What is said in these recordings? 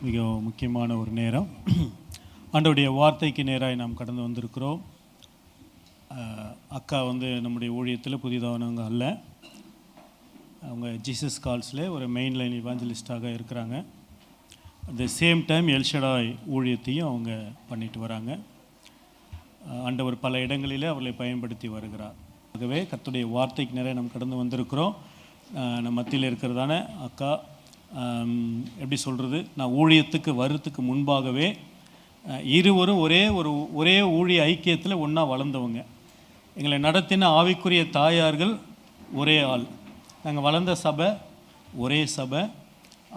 மிக முக்கியமான ஒரு நேரம். ஆண்டவருடைய வார்த்தைக்கு நேராக நாம் கடந்து வந்திருக்கிறோம். அக்கா நம்முடைய ஊழியத்தில் புதிதானவங்க அல்ல. அவங்க ஜீசஸ் கால்ஸில் ஒரு மெயின் லைன் இவாஞ்சலிஸ்டாக இருக்கிறாங்க. At the same time El Shaddai ஊழியத்தையும் அவங்க பண்ணிட்டு வராங்க. ஆண்டவர் பல இடங்களிலே அவர்களை பயன்படுத்தி வருகிறார். ஆகவே கர்த்தருடைய வார்த்தைக்கு நிறைய நாம் கடந்து வந்திருக்கிறோம். நம்ம மத்தியில் இருக்கிறதான அக்கா எப்படி சொல்கிறது, நான் ஊழியத்துக்கு வர்றதுக்கு முன்பாகவே இருவரும் ஒரே ஊழிய ஐக்கியத்தில் ஒன்றா வளர்ந்தவங்க. எங்களை நடத்தின ஆவிக்குரிய தாயார்கள் ஒரே ஆள். நாங்கள் வளர்ந்த சபை ஒரே சபை.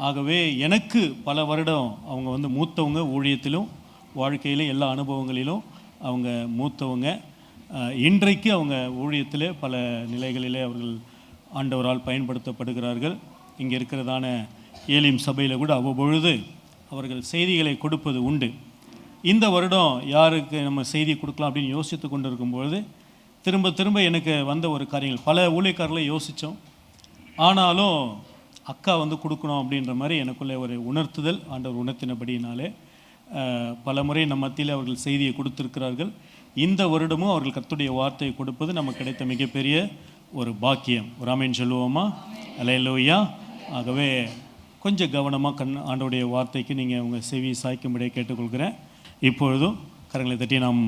ஆகவே எனக்கு பல வருடம் அவங்க மூத்தவங்க, ஊழியத்திலும் வாழ்க்கையிலும் எல்லா அனுபவங்களிலும் அவங்க மூத்தவங்க. இன்றைக்கு அவங்க ஊழியத்தில் பல நிலைகளிலே அவர்கள் ஆண்டவரால் பயன்படுத்தப்படுகிறார்கள். இங்கே இருக்கிறதான ஏலிம் சபையில் கூட அவ்வப்பொழுது அவர்கள் செய்திகளை கொடுப்பது உண்டு. இந்த வருடம் யாருக்கு நம்ம செய்தி கொடுக்கலாம் அப்படின்னு யோசித்து கொண்டு இருக்கும்பொழுது திரும்ப எனக்கு வந்த ஒரு காரியங்கள், பல ஊழியக்காரர்களை யோசித்தோம். ஆனாலும் அக்கா கொடுக்கணும் அப்படின்ற மாதிரி எனக்குள்ளே ஒரு உணர்த்துதல் ஆண்டவர் உணர்த்தினபடினாலே பல முறை நம்ம மத்தியில் அவர்கள் செய்தியை கொடுத்திருக்கிறார்கள். இந்த வருடமும் அவர்கள் கர்த்தருடைய வார்த்தையை கொடுப்பது நமக்கு கிடைத்த மிகப்பெரிய ஒரு பாக்கியம். ஒரு ஆமென் சொல்லுவோமா? அல்லேலூயா. ஆகவே கொஞ்சம் கவனமாக ஆண்டவருடைய வார்த்தைக்கு நீங்கள் உங்கள் செவி சாய்க்கும்படியே கேட்டுக்கொள்கிறேன். இப்பொழுதும் கரங்களை தட்டி நாம்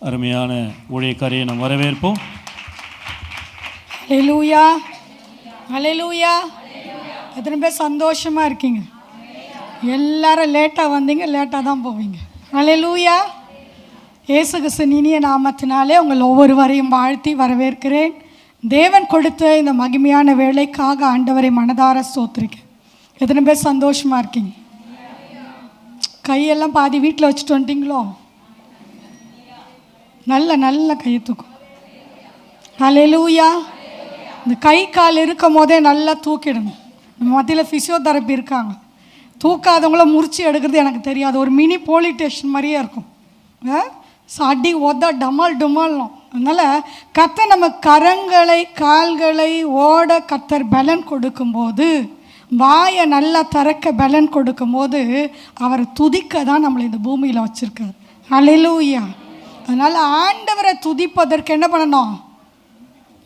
அருமையான ஊழியக்காரியை நாம் வரவேற்போம். அல்லேலூயா, அல்லேலூயா. எத்தனை பேர் சந்தோஷமாக இருக்கீங்க? எல்லாரும் லேட்டாக வந்தீங்க, லேட்டாக தான் போவீங்க. அல்லேலூயா. இயேசு கிறிஸ்துவின் இனிய நாமத்தினாலே உங்கள் ஒவ்வொருவரையும் வாழ்த்தி வரவேற்கிறேன். தேவன் கொடுத்த இந்த மகிமையான வேலைக்காக ஆண்டவரை மனதார ஸ்தோத்திரிக்கிறேன். எத்தனை பேர் சந்தோஷமாக இருக்கீங்க? கையெல்லாம் பாதி வீட்டில் வச்சுட்டு வந்துட்டீங்களோ? நல்ல கையை தூக்கும். அல்லேலூயா. இந்த கை கால் இருக்கும் போதே நல்லா தூக்கிடணும். நம்ம மத்தியில் ஃபிசியோதெரப்பி இருக்காங்க. தூக்காதவங்கள முறிச்சு எடுக்கிறது எனக்கு தெரியாது. ஒரு மினி போலீஸ் ஸ்டேஷன் மாதிரியே இருக்கும். அடி ஒத டமால் டுமாலும். அதனால் கர்த்தர் நம்ம கரங்களை கால்களை ஓட கர்த்தர் பலன் கொடுக்கும்போது, வாயை நல்லா திறக்க பலன் கொடுக்கும்போது அவரை துதிக்க தான் நம்மளை இந்த பூமியில் வச்சுருக்கார். அல்லேலூயா. அதனால் ஆண்டவரை துதிப்பதற்கு என்ன பண்ணணும்?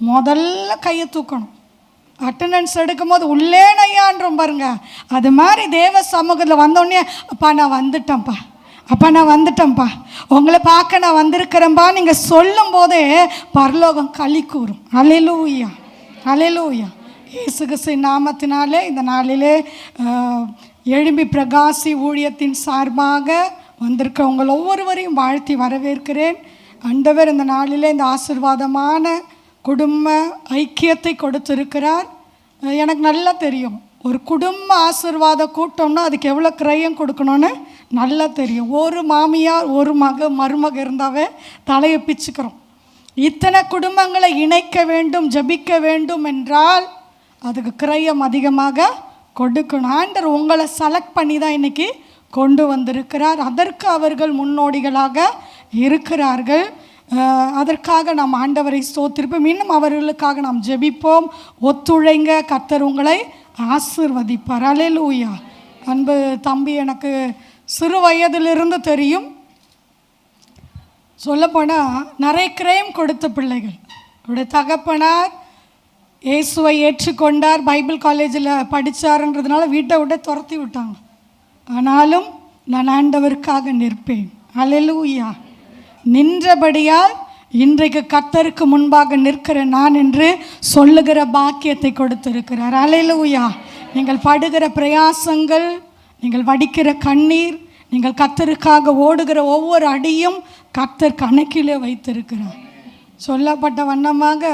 முதல்ல கையை தூக்கணும். அட்டண்டன்ஸ் எடுக்கும்போது உள்ளே நையான்றோம் பாருங்க. அது மாதிரி தேவ சமூகத்தில் வந்தோடனே அப்பா நான் வந்துட்டேன்ப்பா, அப்பா நான் வந்துட்டேன்ப்பா, உங்களை பார்க்க நான் வந்திருக்கிறேன்ப்பா நீங்கள் சொல்லும் போதே பரலோகம் களி கூறும். அல்லேலூயா, அல்லேலூயா. இயேசு கிறிஸ்துவின் நாமத்தினாலே இந்த நாளிலே எழும்பி பிரகாசி ஊழியத்தின் சார்பாக வந்திருக்க உங்கள் ஒவ்வொருவரையும் வாழ்த்தி வரவேற்கிறேன். ஆண்டவர் இந்த நாளிலே இந்த ஆசீர்வாதமான குடும்ப ஐக்கியத்தை கொடுத்திருக்கிறார். எனக்கு நல்லா தெரியும், ஒரு குடும்ப ஆசீர்வாத கூட்டம்னா அதுக்கு எவ்வளோ கிரயம் கொடுக்கணும்னு நல்லா தெரியும். ஒரு மாமியார் ஒரு மருமக இருந்தாவே தலையை பிச்சுக்கிறோம். இத்தனை குடும்பங்களை இணைக்க வேண்டும், ஜபிக்க வேண்டும் என்றால் அதுக்கு கிரயம் அதிகமாக கொடுக்கணும். ஆண்டவர் உங்களை செலக்ட் பண்ணி தான் இன்றைக்கி கொண்டு வந்திருக்கிறார். அதற்கு அவர்கள் முன்னோடிகளாக இருக்கிறார்கள். அதற்காக நாம் ஆண்டவரை ஸ்தோத்திரிப்போம். இன்னும் அவர்களுக்காக நாம் ஜெபிப்போம். ஒத்துழைங்க, கர்த்தர் உங்களை ஆசீர்வதிப்பார். அல்லேலூயா. அன்பு தம்பி, எனக்கு சிறு வயதிலிருந்து தெரியும். சொல்லப்போனால் நிறைய கிரயம் கொடுத்த பிள்ளைகள். அவருடைய தகப்பனார் இயேசுவை ஏற்றுக்கொண்டார், பைபிள் காலேஜில் படித்தாருன்றதுனால வீட்டை விட துரத்தி விட்டாங்க. ஆனாலும் நான் ஆண்டவருக்காக நிற்பேன். அல்லேலூயா. நின்றபடியால் இன்றைக்கு கர்த்தருக்கு முன்பாக நிற்கிற நான் என்று சொல்லுகிற பாக்கியத்தை கொடுத்திருக்கிறார். அல்லேலூயா. நீங்கள் படுகிற பிரயாசங்கள், நீங்கள் வடிக்கிற கண்ணீர், நீங்கள் கர்த்தருக்காக ஓடுகிற ஒவ்வொரு அடியும் கர்த்தர் கணக்கிலே வைத்திருக்கிறார். சொல்லப்பட்ட வண்ணமாக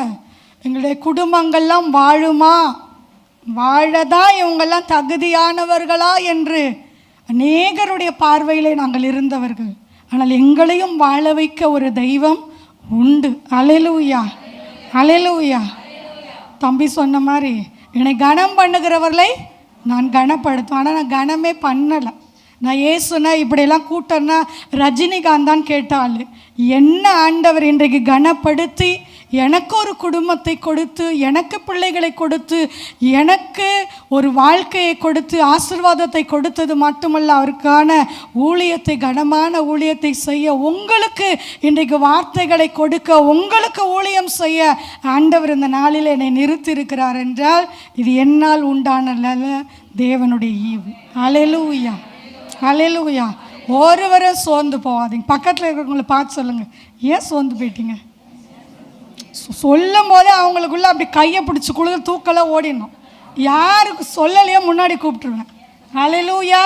எங்களுடைய குடும்பங்கள்லாம் வாழுமா, வாழதான் இவங்கெல்லாம் தகுதியானவர்களா என்று அநேகருடைய பார்வையிலே நாங்கள் இருந்தவர்கள். ஆனால் எங்களையும் வாழ வைக்க ஒரு தெய்வம் உண்டு. அல்லேலூயா, அல்லேலூயா. தம்பி சொன்ன மாதிரி என்னை கனம் பண்ணுகிறவர்களை நான் கனப்படுத்துவேன். ஆனால் நான் கனமே பண்ணலை. நான் ஏசுனா இப்படியெல்லாம் கூட்டம்னா ரஜினிகாந்த் தான் கேட்டாள். என்ன ஆண்டவர் இன்றைக்கு கனப்படுத்தி எனக்கு ஒரு குடும்பத்தை கொடுத்து, எனக்கு பிள்ளைகளை கொடுத்து, எனக்கு ஒரு வாழ்க்கையை கொடுத்து ஆசீர்வாதத்தை கொடுத்தது மட்டுமல்ல, அவருக்கான ஊழியத்தை, கனமான ஊழியத்தை செய்ய, உங்களுக்கு இன்றைக்கு வார்த்தைகளை கொடுக்க, உங்களுக்கு ஊழியம் செய்ய ஆண்டவர் இந்த நாளில் என்னை நிறுத்தியிருக்கிறார் என்றால் இது என்னால் உண்டான தேவனுடைய ஈவு. அல்லேலூயா, அல்லேலூயா. ஒருவரும் சோர்ந்து போகாதீங்க. பக்கத்தில் இருக்கிறவங்களை பார்த்து சொல்லுங்கள், ஏன் சோர்ந்து போயிட்டீங்க? சொல்லும் போதே அவங்களுக்குள்ள அப்படி கையை பிடிச்சி குளிர் தூக்கெல்லாம் ஓடிடணும். யாருக்கு சொல்லலையோ முன்னாடி கூப்பிட்டுருவேன். அல்லேலூயா.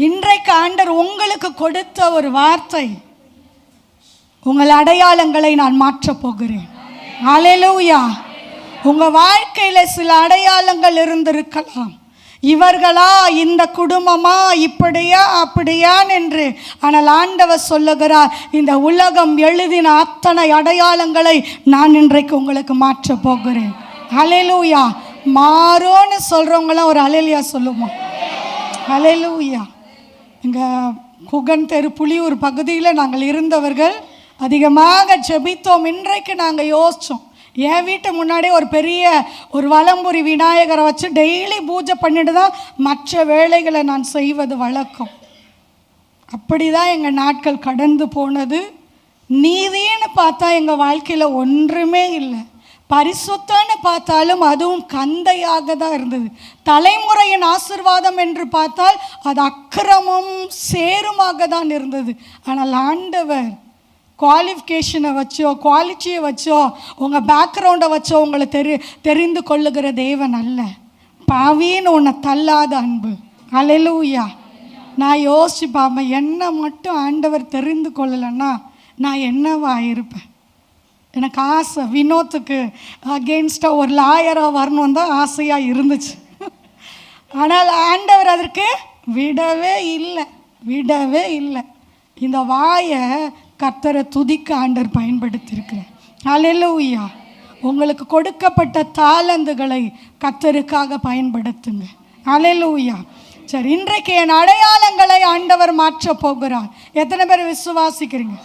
இன்றைக்கு ஆண்டவர் உங்களுக்கு கொடுத்த ஒரு வார்த்தை, உங்கள் அடையாளங்களை நான் மாற்றப் போகிறேன். அல்லேலூயா. உங்கள் வாழ்க்கையில் சில அடையாளங்கள் இருந்திருக்கலாம். இவர்களா, இந்த குடும்பமா, இப்படியா அப்படியான் என்று. ஆனால் ஆண்டவர் சொல்லுகிறார், இந்த உலகம் எழுதின அத்தனை அடையாளங்களை நான் இன்றைக்கு உங்களுக்கு மாற்றப் போகிறேன். அல்லேலூயா. மாறோன்னு சொல்கிறவங்களாம் ஒரு அல்லேலூயா சொல்லுவோம். அல்லேலூயா. இங்கே குகன் தெரு புலியூர் பகுதியில் நாங்கள் இருந்தவர்கள் அதிகமாக ஜெபித்தோம். இன்றைக்கு நாங்கள் யோசித்தோம், என் வீட்டு முன்னாடி ஒரு பெரிய ஒரு வலம்புரி விநாயகரை வச்சு டெய்லி பூஜை பண்ணிட்டு தான் மற்ற வேலைகளை நான் செய்வது வழக்கம். அப்படி தான் எங்கள் நாட்கள் கடந்து போனது. நீதின்னு பார்த்தா எங்கள் வாழ்க்கையில் ஒன்றுமே இல்லை. பரிசுத்தன்னு பார்த்தாலும் அதுவும் கந்தையாக தான் இருந்தது. தலைமுறையின் ஆசீர்வாதம் என்று பார்த்தால் அது அக்கிரமும் சேருமாக தான் இருந்தது. ஆனால் ஆண்டவர் குவாலிஃபிகேஷனை வச்சோ, குவாலிட்டியை வச்சோ, உங்கள் பேக்ரவுண்டை வச்சோ உங்களை தெரிந்து கொள்ளுகிற தேவன் அல்ல. பாவின்னு உன்னை தள்ளாத அன்பு. அல்லேலூயா. நான் யோசிச்சு பார்ப்பேன், என்னை மட்டும் ஆண்டவர் தெரிந்து கொள்ளலைன்னா நான் என்னவா இருப்பேன்? எனக்கு ஆசை, வினோத்துக்கு அகெயின்ஸ்டாக ஒரு லாயராக வரணும் தான் ஆசையாக இருந்துச்சு. ஆனால் ஆண்டவர் அதற்கு விடவே இல்லை. இந்த வாயை கர்த்தரை துதிக்க ஆண்டவர் பயன்படுத்தியிருக்கிறார். அல்லேலூயா. உங்களுக்கு கொடுக்கப்பட்ட தாளந்துகளை கர்த்தருக்காக பயன்படுத்துங்க. அல்லேலூயா. சரி, இன்றைக்கு என் அடையாளங்களை ஆண்டவர் மாற்ற போகிறார். எத்தனை பேர் விசுவாசிக்கிறீங்க?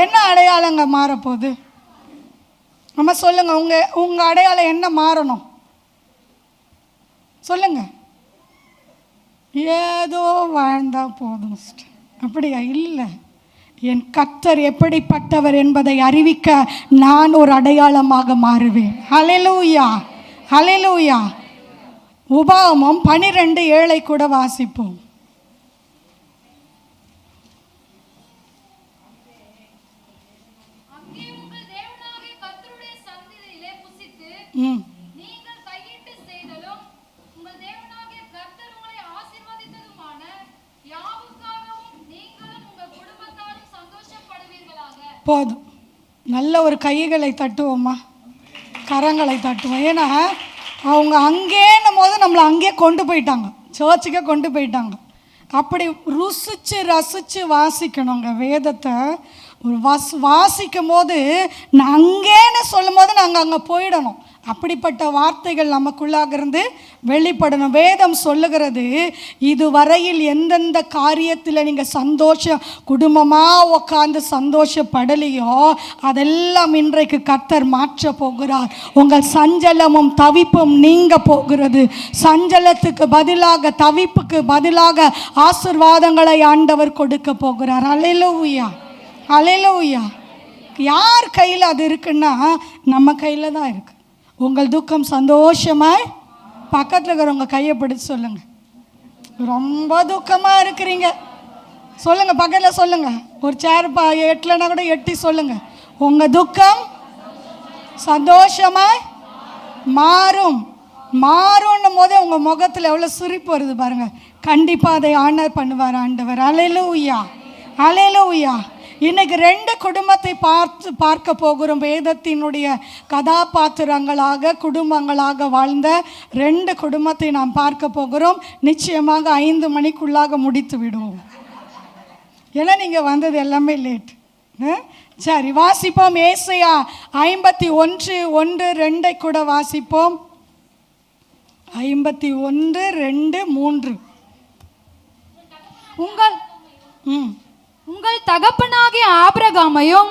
என்ன அடையாளங்க மாறப்போகுது? நம்ம சொல்லுங்க, உங்கள் அடையாளம் என்ன மாறணும் சொல்லுங்க. ஏதோ வாழ்ந்தா போதும் அப்படியா? இல்லை. என் கர்த்தர் எப்படிப்பட்டவர் என்பதை அறிவிக்க நான் ஒரு அடையாளமாக மாறுவேன். அல்லேலூயா, அல்லேலூயா. உபாகமம் 12:7 கூட வாசிப்போம். போதும். நல்ல ஒரு கைகளை தட்டுவோம்மா, கரங்களை தட்டுவோம். ஏன்னா அவங்க அங்கேன்னும் போது நம்மளை அங்கேயே கொண்டு போயிட்டாங்க, சர்ச்சுக்கே கொண்டு போயிட்டாங்க. அப்படி ருசித்து ரசித்து வாசிக்கணுங்க வேதத்தை. ஒரு வாசிக்கும் போது நான் அங்கேன்னு சொல்லும் போது நாங்கள் அங்கே போயிடணும். அப்படிப்பட்ட வார்த்தைகள் நமக்குள்ளாக இருந்து வெளிப்படணும். வேதம் சொல்லுகிறது, இதுவரையில் எந்தெந்த காரியத்தில் நீங்கள் குடும்பமாக உட்காந்து சந்தோஷப்படலையோ அதெல்லாம் இன்றைக்கு கர்த்தர் மாற்ற போகிறார். உங்கள் சஞ்சலமும் தவிப்பும் நீங்க போகிறது. சஞ்சலத்துக்கு பதிலாக, தவிப்புக்கு பதிலாக ஆசீர்வாதங்களை ஆண்டவர் கொடுக்க போகிறார். அல்லேலூயா, அல்லேலூயா. யார் கையில் அது இருக்குன்னா நம்ம கையில் தான் இருக்கு. உங்கள் துக்கம் சந்தோஷமாய், பக்கத்தில் இருக்கிறவங்க கையை பிடிச்சு சொல்லுங்க, ரொம்ப துக்கமாக இருக்கிறீங்க சொல்லுங்க, பக்கத்தில் சொல்லுங்க. ஒரு சேர் எட்டலைன்னா கூட எட்டி சொல்லுங்க, உங்கள் துக்கம் சந்தோஷமாய் மாறும். மாறும்னும் போதே உங்கள் முகத்தில் எவ்வளோ சிரிப்பு வருது பாருங்க. கண்டிப்பாக அதை ஆனர் பண்ணுவார் ஆண்டவர். அல்லேலூயா, அல்லேலூயா. இன்னைக்கு 2 குடும்பத்தை பார்க்க போகிறோம். வேதத்தினுடைய கதாபாத்திரங்களாக, குடும்பங்களாக வாழ்ந்த 2 குடும்பத்தை நாம் பார்க்க போகிறோம். நிச்சயமாக 5 மணிக்குள்ளாக முடித்து விடுவோம். ஏன்னா நீங்கள் வந்தது எல்லாமே லேட். சரி, வாசிப்போம். ஏசாயா 51:1-2 கூட வாசிப்போம். 51:2-3. உங்கள் தகப்பனாகிய ஆபிரகாமையும்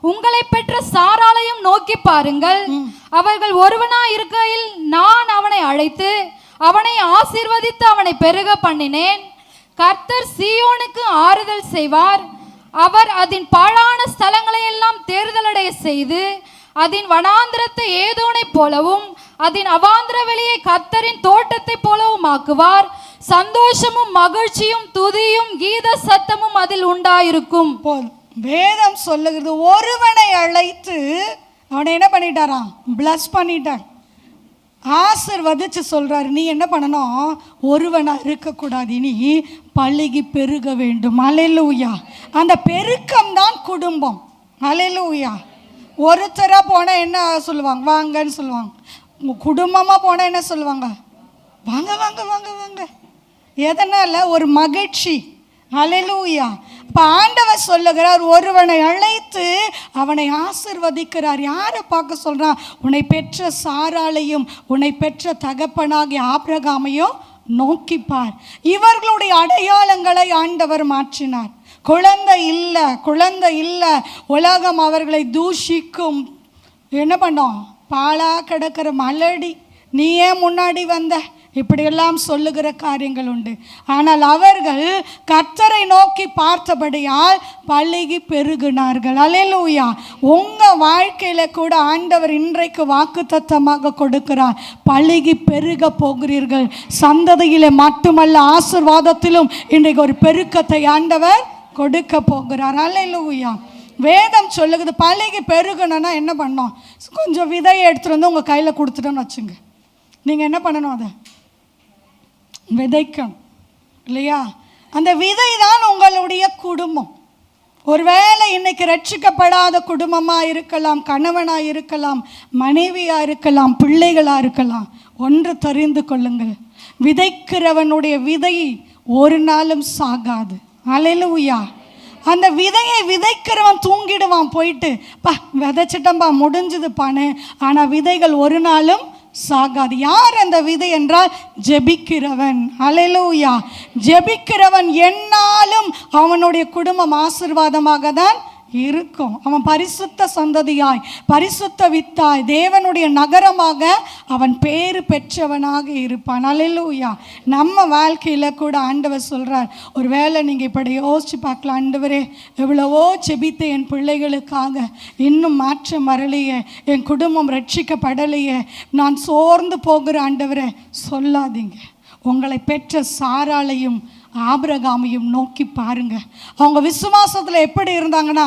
உங்களை பெற்ற சாராளையும் நோக்கி பாருங்கள். அவர்கள் ஒருவனாய் இருக்கையில் நான் அவனை அழைத்து அவனை ஆசீர்வதித்து அவனை பெருக பண்ணினேன். கர்த்தர் சீயோனுக்கு ஆறுதல் செய்வார். அவர் அதன் பாழான ஸ்தலங்களை எல்லாம் தேர்தலடைய செய்து அதன் வனாந்திரத்தை ஏதோனை போலவும் அதன் அவாந்திர வெளியை கர்த்தரின் தோட்டத்தை போலவும் ஆக்குவார். சந்தோஷமும் மகிழ்ச்சியும் துதியும் கீத சத்தமும் அதில் உண்டாயிருக்கும். வேதம் சொல்லுகிறது, ஒருவனை அழைத்து அவனை என்ன பண்ணிட்டாராம்? பிளஸ் பண்ணிட்டார், ஆசீர்வதிச்சு சொல்றாரு. நீ என்ன பண்ணணும்? ஒருவனா இருக்கக்கூடாது, நீ பழுகி பெருக வேண்டும். அல்லேலூயா. அந்த பெருக்கம் தான் குடும்பம். அல்லேலூயா. ஒருத்தராக போனால் என்ன சொல்லுவாங்க? வாங்கன்னு சொல்லுவாங்க. குடும்பமாக போனால் என்ன சொல்லுவாங்க? வாங்க வாங்க வாங்க வாங்க. எதனால்? ஒரு மகிழ்ச்சி. அல்லேலூயா. இப்போ ஆண்டவர் சொல்லுகிறார், ஒருவனை அழைத்து அவனை ஆசீர்வதிக்கிறார். யாரை பார்க்க சொல்கிறான்? உன்னை பெற்ற சாராளையும் உன்னை பெற்ற தகப்பனாகிய ஆபிரகாமையும் நோக்கிப்பார். இவர்களுடைய அடையாளங்களை ஆண்டவர் மாற்றினார். குழந்தை இல்லை, குழந்தை இல்லை, உலகம் அவர்களை தூஷிக்கும். என்ன பண்ணோம்? பாலா கிடக்கிற மலடி, நீ ஏன் முன்னாடி வந்த, இப்படியெல்லாம் சொல்லுகிற காரியங்கள் உண்டு. ஆனால் அவர்கள் கர்த்தரை நோக்கி பார்த்தபடியால் பழுகி பெருகினார்கள். அல்லேலூயா. உங்கள் வாழ்க்கையில் கூட ஆண்டவர் இன்றைக்கு வாக்குத்தத்தமாக கொடுக்கிறார், பழுகி பெருக போகிறீர்கள். சந்ததியிலே மட்டுமல்ல, ஆசீர்வாதத்திலும் இன்றைக்கு ஒரு பெருக்கத்தை ஆண்டவர் கொடுக்க போகிறார். அல்லேலூயா. வேதம் சொல்லுகிறது, பழுகி பெருகணும்னா என்ன பண்ணோம்? கொஞ்சம் விதையை எடுத்துகிட்டு வந்து உங்கள் கையில் கொடுத்துட்டோன்னு வச்சுங்க. நீங்கள் என்ன பண்ணணும்? அதை விதைக்கணும் இல்லையா? அந்த விதை தான் உங்களுடைய குடும்பம். ஒருவேளை இன்னைக்கு ரட்சிக்கப்படாத குடும்பமாக இருக்கலாம், கணவனாக இருக்கலாம், மனைவியாக இருக்கலாம், பிள்ளைகளாக இருக்கலாம். ஒன்று தெரிந்து கொள்ளுங்கள், விதைக்கிறவனுடைய விதை ஒரு நாளும் சாகாது. அல்லேலூயா. அந்த விதையை விதைக்கிறவன் தூங்கிடுவான், போயிட்டு பா விதைச்சிட்டம்பா முடிஞ்சதுப்பான்னு. ஆனால் விதைகள் ஒரு நாளும் சாகாது. யார் அந்த விதை என்றால் ஜெபிக்கிறவன். அல்லேலூயா. ஜெபிக்கிறவன் என்னாலும் அவனுடைய குடும்பம் ஆசீர்வாதமாக தான் இருக்கும். அவன் பரிசுத்த சந்ததியாய், பரிசுத்த வித்தாய், தேவனுடைய நகரமாக அவன் பேறு பெற்றவனாக இருப்பான். அல்லேலூயா. நம்ம வாழ்க்கையில் கூட ஆண்டவர் சொல்கிறார், ஒரு வேளை நீங்கள் இப்படி யோசிச்சு பார்க்கலாம், ஆண்டவரே எவ்வளவோ செபித்து என் பிள்ளைகளுக்காக இன்னும் மாற்றம் வரலையே, என் குடும்பம் ரட்சிக்கப்படலையே, நான் சோர்ந்து போகிற ஆண்டவரே. சொல்லாதீங்க. உங்களை பெற்ற சாராளையும் ஆபிரகாமையும் நோக்கி பாருங்க. அவங்க விசுவாசத்தில் எப்படி இருந்தாங்கன்னா,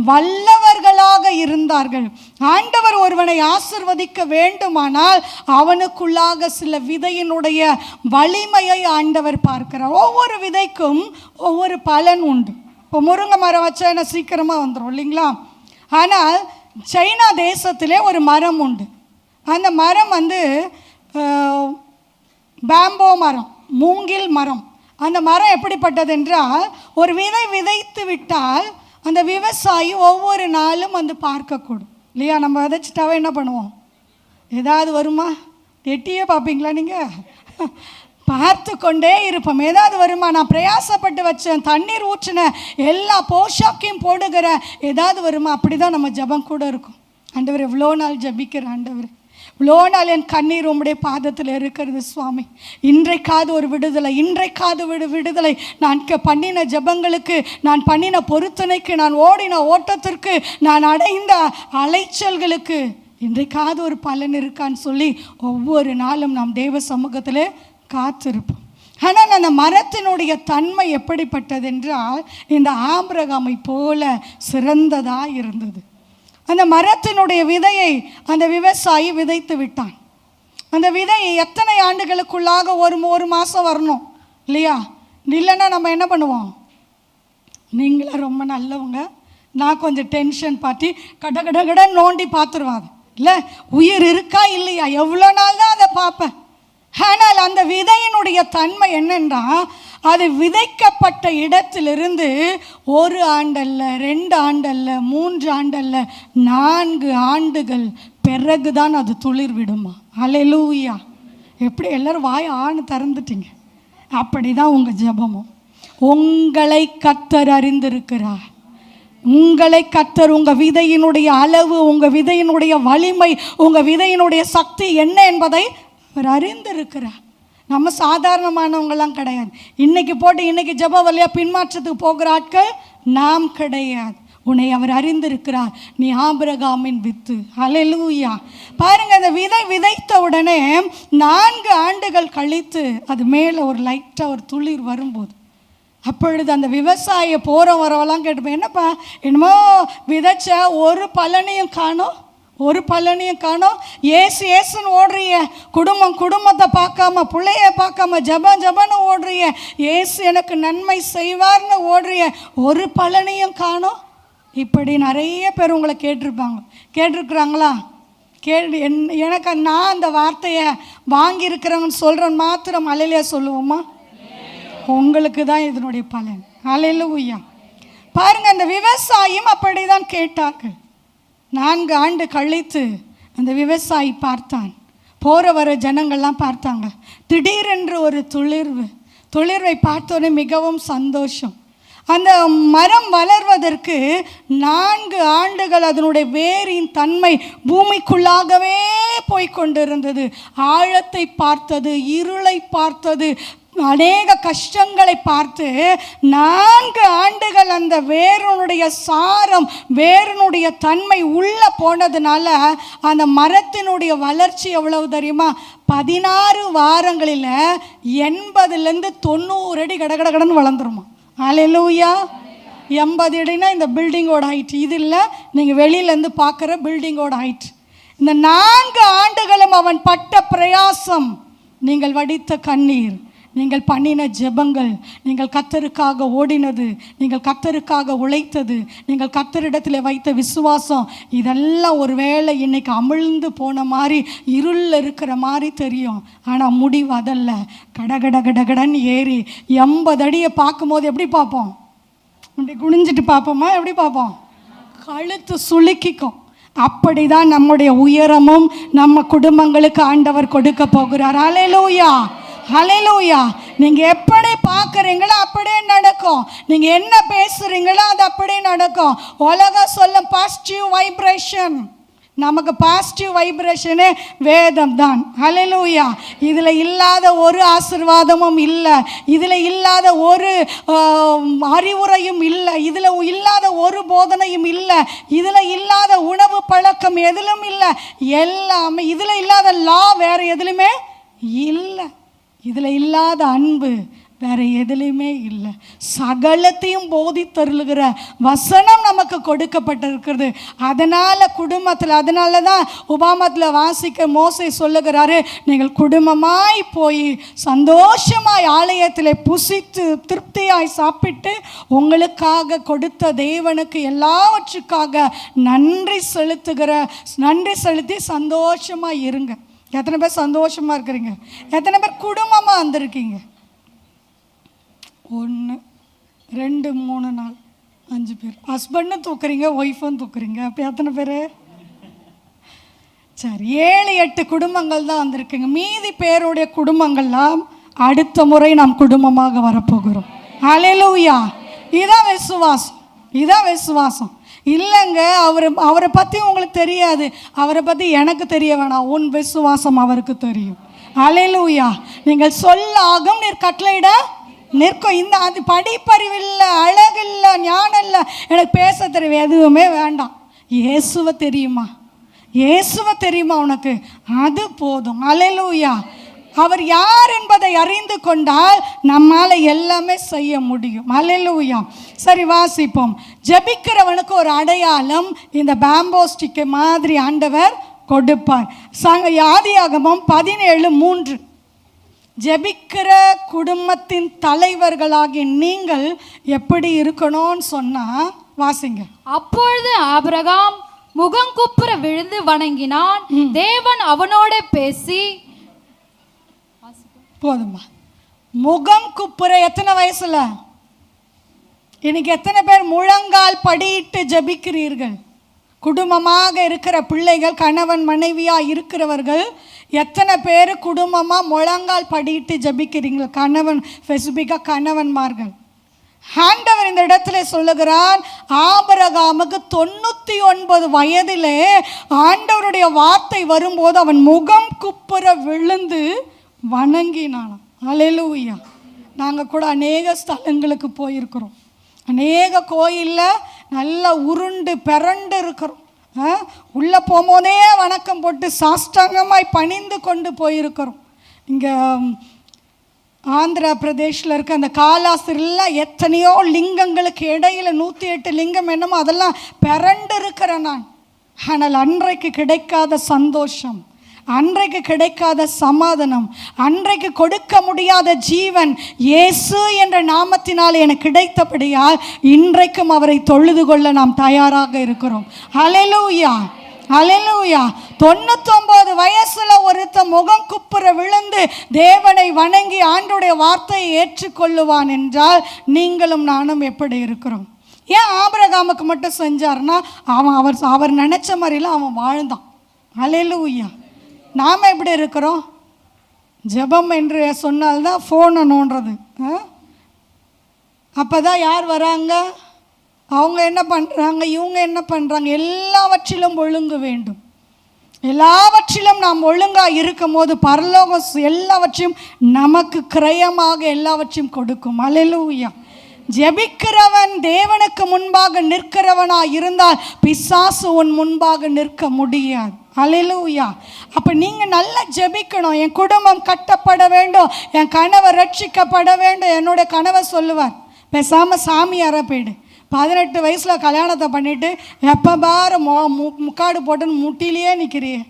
வல்லவர்களாக இருந்தார்கள். ஆண்டவர் ஒருவனை ஆசீர்வதிக்க வேண்டுமானால் அவனுக்குள்ளாக சில விதையினுடைய வலிமையை ஆண்டவர் பார்க்கிறார். ஒவ்வொரு விதைக்கும் ஒவ்வொரு பலன் உண்டு. இப்போ முருங்கை மரம் வச்சா என்ன சீக்கிரமாக வந்துடும் இல்லைங்களா? ஆனால் சைனா தேசத்திலே ஒரு மரம் உண்டு. அந்த மரம் பேம்போ மரம், மூங்கில் மரம். அந்த மரம் எப்படிப்பட்டது என்றால், ஒரு விதை விதைத்து விட்டால் அந்த விவசாயி ஒவ்வொரு நாளும் பார்க்கக்கூடும் இல்லையா? நம்ம விதைச்சிட்டாவே என்ன பண்ணுவோம்? ஏதாவது வருமா? எட்டியே பார்ப்பீங்களா நீங்கள்? பார்த்து கொண்டே இருப்போம், ஏதாவது வருமா? நான் பிரயாசப்பட்டு வச்சேன், தண்ணீர் ஊற்றின, எல்லா போஷாக்கையும் போடுகிற, ஏதாவது வருமா? அப்படி தான் நம்ம ஜபம் கூட இருக்கும். ஆண்டவர் எவ்வளோ நாள் ஜபிக்கிற ஆண்டவர், இவ்வளோ நாள் என் கண்ணீர் உம்முடைய பாதத்தில் இருக்கிறது சுவாமி. இன்றைக்காவது ஒரு விடுதலை, இன்றைக்காவது விடுதலை. நான் பண்ணின ஜபங்களுக்கு, நான் பண்ணின பொருத்தனைக்கு, நான் ஓடின ஓட்டத்திற்கு, நான் அடைந்த அலைச்சல்களுக்கு இன்றைக்காவது ஒரு பலன் இருக்கான்னு சொல்லி ஒவ்வொரு நாளும் நாம் தேவ சமூகத்தில் காத்திருப்போம். ஆனால் அந்த மரத்தினுடைய தன்மை எப்படிப்பட்டது என்றால், இந்த ஆபிரகாமை போல சிறந்ததாக இருந்தது. அந்த மரத்தினுடைய விதையை அந்த விவசாயி விதைத்து விட்டான். அந்த விதை எத்தனை ஆண்டுகளுக்குள்ளாக ஒரு மாதம் வரணும் இல்லையா? இல்லைன்னா நம்ம என்ன பண்ணுவோம்? நீங்களே ரொம்ப நல்லவங்க, நான் கொஞ்சம் டென்ஷன் பார்ட்டி கட நோண்டி பார்த்துருவாங்க இல்லை, உயிர் இருக்கா இல்லையா, எவ்வளோ நாள் தான் அதை பார்ப்பேன். ஆனால் அந்த விதையினுடைய தன்மை என்னென்னா, அது விதைக்கப்பட்ட இடத்திலிருந்து 1 ஆண்டல்ல, 2 ஆண்டல்ல, 3 ஆண்டல்ல, 4 ஆண்டுகள் பிறகுதான் அது துளிர் விடுமா. அல்லேலூயா. எப்படி எல்லாரும் வாய் ஆணு திறந்துட்டீங்க? அப்படி தான் உங்கள் ஜெபமும். உங்களை கர்த்தர் அறிந்திருக்கிறார். உங்களை கர்த்தர் உங்கள் விதையினுடைய அளவு, உங்கள் விதையினுடைய வலிமை, உங்கள் விதையினுடைய சக்தி என்ன என்பதை அவர் அறிந்திருக்கிறார். நம்ம சாதாரணமானவங்களாம் கிடையாது. இன்றைக்கி போட்டு இன்றைக்கி ஜெப வழியாக பின்மாற்றத்துக்கு போகிற ஆட்கள் நாம் கிடையாது. உன்னை அவர் அறிந்திருக்கிறார். நீ ஆபிரகாமின் வித்து. ஹல்லேலூயா. பாருங்கள், அந்த விதை விதைத்த உடனே 4 ஆண்டுகள் கழித்து அது மேலே ஒரு லைட்டாக ஒரு துளிர் வரும்போது, அப்பொழுது அந்த விவசாய போகிற வரவெல்லாம் கேட்டுப்பேன், என்னப்பா என்னமோ விதைச்ச ஒரு பலனையும் காணோம், ஒரு பலனையும் காணோம், ஏசுன்னு ஓடுறிய, குடும்பத்தை பார்க்காம, பிள்ளைய பார்க்காம ஜபன்னு ஓடுறிய, ஏசு எனக்கு நன்மை செய்வார்னு ஓடுறிய, ஒரு பலனையும் காணோம். இப்படி நிறைய பேர் உங்களை கேட்டிருக்கிறாங்களா? எனக்கு நான் அந்த வார்த்தையை வாங்கியிருக்கிறவங்கன்னு சொல்கிறேன் மாத்திரம் அல்லேலூயா சொல்லுவோமா? உங்களுக்கு தான் இதனுடைய பலன். அல்லேலூயா. பாருங்கள், அந்த விவசாயியும் அப்படி தான் கேட்டார்கள். 4 ஆண்டு கழித்து அந்த விவசாயி பார்த்தான். போகிற வர ஜனங்கள்லாம் பார்த்தாங்க. திடீரென்று ஒரு துளிர்வை பார்த்தோன்னே மிகவும் சந்தோஷம். அந்த மரம் வளர்வதற்கு 4 ஆண்டுகள் அதனுடைய வேரின் தன்மை பூமிக்குள்ளாகவே போய்கொண்டிருந்தது. ஆழத்தை பார்த்தது, இருளை பார்த்தது, அநேக கஷ்டங்களை பார்த்து 4 ஆண்டுகள் அந்த வேரனுடைய சாரம், வேரனுடைய தன்மை உள்ளே போனதுனால அந்த மரத்தினுடைய வளர்ச்சி எவ்வளவு தெரியுமா? 16 வாரங்களில் 80லேருந்து 90 அடி கடகடன்னு வளர்ந்துருமா. அல்லேலூயா. 80 அடினா இந்த பில்டிங்கோட ஹைட். இது இல்லை, நீங்கள் வெளியிலேருந்து பார்க்குற பில்டிங்கோட ஹைட். இந்த 4 ஆண்டுகளும் அவன் பட்ட பிரயாசம், நீங்கள் வடித்த கண்ணீர், நீங்கள் பண்ணின ஜெபங்கள், நீங்கள் கர்த்தருக்காக ஓடினது, நீங்கள் கர்த்தருக்காக உழைத்தது, நீங்கள் கர்த்தரிடத்தில் வைத்த விசுவாசம், இதெல்லாம் ஒரு வேளை இன்னைக்கு அமிழ்ந்து போன மாதிரி, இருளில் இருக்கிற மாதிரி தெரியும். ஆனால் முடிவு அதல்ல. கடகடன்னு ஏறி 80 அடியை பார்க்கும்போது எப்படி பார்ப்போம்? அப்படி குனிஞ்சிட்டு பார்ப்போமா? எப்படி பார்ப்போம்? கழுத்து சுளுக்கிக்கும். அப்படிதான் நம்முடைய உயரமும் நம்ம குடும்பங்களுக்கு ஆண்டவர் கொடுக்க போகிறார். அல்லேலூயா. ஹல்லேலூயா. நீங்கள் எப்படி பார்க்குறீங்களோ அப்படியே நடக்கும். நீங்கள் என்ன பேசுகிறீங்களோ அது அப்படியே நடக்கும். உலகம் சொல்லும் பாசிட்டிவ் வைப்ரேஷன். நமக்கு பாசிட்டிவ் வைப்ரேஷனே வேதம் தான். ஹல்லேலூயா. இதில் இல்லாத ஒரு ஆசீர்வாதமும் இல்லை, இதில் இல்லாத ஒரு அறிவுரையும் இல்லை, இதில் இல்லாத ஒரு போதனையும் இல்லை, இதில் இல்லாத உணவு பழக்கம் எதிலும் இல்லை. எல்லாமே இதில் இல்லாத லா வேறு எதுலையுமே இல்லை, இதில் இல்லாத அன்பு வேறு எதுலேயுமே இல்லை. சகலத்தையும் போதித்தருளுகிற வசனம் நமக்கு கொடுக்கப்பட்டிருக்கிறது. அதனால் குடும்பத்தில், அதனால தான் உபாமத்தில் வாசிக்க மோசே சொல்லுகிறாரு, நீங்கள் குடும்பமாய் போய் சந்தோஷமாய் ஆலயத்தில் புசித்து திருப்தியாய் சாப்பிட்டு உங்களுக்காக கொடுத்த தேவனுக்கு எல்லாவற்றுக்காக நன்றி செலுத்தி சந்தோஷமாக இருங்க. எத்தனை பேர் சந்தோஷமாக இருக்கிறீங்க? எத்தனை பேர் குடும்பமாக வந்திருக்கீங்க? 1 2 3 4 5 பேர். ஹஸ்பண்டும் தூக்குறீங்க, ஒய்ஃபும் தூக்குறீங்க. அப்போ எத்தனை பேர்? சரி, 7 8 குடும்பங்கள் தான் வந்திருக்குங்க. மீதி பேருடைய குடும்பங்கள்லாம் அடுத்த முறை நாம் குடும்பமாக வரப்போகிறோம். அல்லேலூயா. இதான் விசுவாசம், இதான் விசுவாசம். இல்லைங்க, அவரை பற்றி உங்களுக்கு தெரியாது, அவரை பற்றி எனக்கு தெரிய வேணாம், உன் விசுவாசம் அவருக்கு தெரியும். அல்லேலூயா. நீங்கள் சொல்லாகும், நீர் கட்டளையிட நிற்கும். இந்த அது படிப்பறிவு இல்லை, அழகு இல்லை, ஞானம் இல்லை, எனக்கு பேச தெரியும், எதுவுமே வேண்டாம். இயேசுவை தெரியுமா? இயேசுவை தெரியுமா உனக்கு? அது போதும். அல்லேலூயா. அவர் யார் என்பதை அறிந்து கொண்டால் நம்மால் எல்லாமே செய்ய முடியும். அல்லேலூயா. சரி, வாசிப்போம். ஜெபிக்கிறவனுக்கு ஒரு அடையாளம் இந்த பேம்போ ஸ்டிக்கு மாதிரி ஆண்டவர் கொடுப்பார். ஆதியாகமம் 17:3. ஜெபிக்கிற குடும்பத்தின் தலைவர்களாகி நீங்கள் எப்படி இருக்கணும்னு சொன்னால் வாசிங்க. அப்பொழுது ஆபிரகாம் முகங்குப்புற விழுந்து வணங்கினான். தேவன் அவனோட பேசி, போதுமா? முகம் குப்புற எத்தனை வயசுல? இன்னைக்கு எத்தனை பேர் முழங்கால் படியிட்டு ஜெபிக்கிறீர்கள்? குடும்பமாக இருக்கிற பிள்ளைகள், கணவன் மனைவியாக இருக்கிறவர்கள் எத்தனை பேர் குடும்பமாக முழங்கால் படியிட்டு ஜெபிக்கிறீங்க? கணவன், ஸ்பெசிஃபிக்காக கணவன்மார்கள். ஆண்டவர் இந்த இடத்துல சொல்லுகிறார், ஆபிரகாமுக்கு 99 வயதிலே ஆண்டவருடைய வார்த்தை வரும்போது அவன் முகம் குப்புற விழுந்து வணங்கினான். அல்லேலூயா. நாங்கள் கூட அநேக ஸ்தலங்களுக்கு போயிருக்கிறோம். அநேக கோயிலில் நல்லா உருண்டு பிறண்டு இருக்கிறோம். உள்ளே போகும்போதே வணக்கம் போட்டு சாஷ்டாங்கமாய் பணிந்து கொண்டு போயிருக்கிறோம். இங்கே ஆந்திரா பிரதேஷில் இருக்க அந்த காலாசிரில் எத்தனையோ லிங்கங்களுக்கு இடையில் 108 லிங்கம் என்னமோ அதெல்லாம் பிறண்டு இருக்கிறேன் நான். ஆனால் அன்றைக்கு கிடைக்காத சந்தோஷம், அன்றைக்கு கிடைக்காத சமாதானம், அன்றைக்கு கொடுக்க முடியாத ஜீவன் இயேசு என்ற நாமத்தினால் எனக்கு கிடைத்தபடியால் இன்றைக்கும் அவரை தொழுது கொள்ள நாம் தயாராக இருக்கிறோம். ஹல்லேலூயா, ஹல்லேலூயா. 99 வயசுல ஒருத்த முகம் குப்புற விழுந்து தேவனை வணங்கி ஆண்டோடைய வார்த்தையை ஏற்றுக்கொள்ளுவான் என்றால் நீங்களும் நானும் எப்படி இருக்கிறோம்? ஏன் ஆபிரகாமுக்கு மட்டும் செஞ்சார்னா அவர் நினைச்ச மாதிரிலாம் அவன் வாழ்ந்தான். ஹல்லேலூயா. நாம் எப்படி இருக்கிறோம்? ஜெபம் என்று சொன்னால்தான் ஃபோனை நோண்டுறது. அப்போ தான் யார் வராங்க, அவங்க என்ன பண்ணுறாங்க, இவங்க என்ன பண்ணுறாங்க, எல்லாவற்றிலும் ஒழுங்கு வேண்டும். எல்லாவற்றிலும் நாம் ஒழுங்காக இருக்கும் போது பரலோகம் எல்லாவற்றையும் நமக்கு கிரயமாக எல்லாவற்றையும் கொடுக்கும். அல்லேலூயா. ஜெபிக்கிறவன் தேவனுக்கு முன்பாக நிற்கிறவனா இருந்தால் பிசாசு உன் முன்பாக நிற்க முடியாது. அல்லேலூயா. அப்போ நீங்கள் நல்லா ஜெபிக்கணும். என் குடும்பம் கட்டப்பட வேண்டும், என் கணவர் ரட்சிக்கப்பட வேண்டும். என்னோட கணவர் சொல்லுவார், பேசாமல் சாமியார போயிடு. 18 வயசில் கல்யாணத்தை பண்ணிவிட்டு எப்போ பாரு முக்காடு போட்டுன்னு முட்டிலேயே நிற்கிறியே.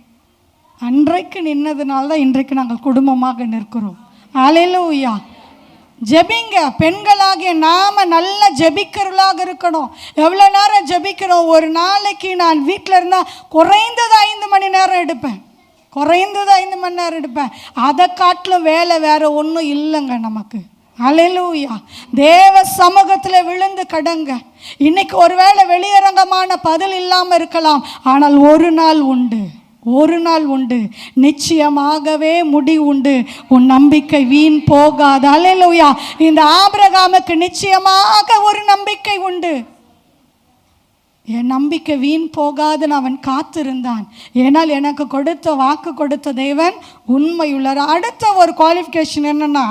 அன்றைக்கு நின்னதுனால தான் இன்றைக்கு நாங்கள் குடும்பமாக நிற்கிறோம். அல்லேலூயா. ஜெபிங்க. பெண்களாகிய நாம் நல்ல ஜெபிக்கிறவர்களாக இருக்கணும். எவ்வளோ நேரம் ஜெபிக்கிறோம்? ஒரு நாளைக்கு நான் வீட்டில் இருந்தால் குறைந்தது 5 மணி நேரம் எடுப்பேன். குறைந்தது 5 மணி நேரம் எடுப்பேன். அதை காட்டிலும் வேலை வேறு ஒன்றும் இல்லைங்க நமக்கு. அல்லேலூயா. தேவ சமூகத்தில் விழுந்து கடங்க. இன்னைக்கு ஒருவேளை வெளியரங்கமான பதில் இல்லாமல் இருக்கலாம், ஆனால் ஒரு நாள் உண்டு, ஒரு நாள் உண்டு, நிச்சயமாகவே முடிவு உண்டு. உன் நம்பிக்கை வீண் போகாது. அல்லேலூயா. இந்த ஆபிரகாமுக்கு நிச்சயமாக ஒரு நம்பிக்கை உண்டு. என் நம்பிக்கை வீண் போகாதுன்னு அவன் காத்திருந்தான். ஏனால் எனக்கு கொடுத்த வாக்கு கொடுத்த தேவன் உண்மையுள்ளார். அடுத்த ஒரு குவாலிஃபிகேஷன் என்னன்னா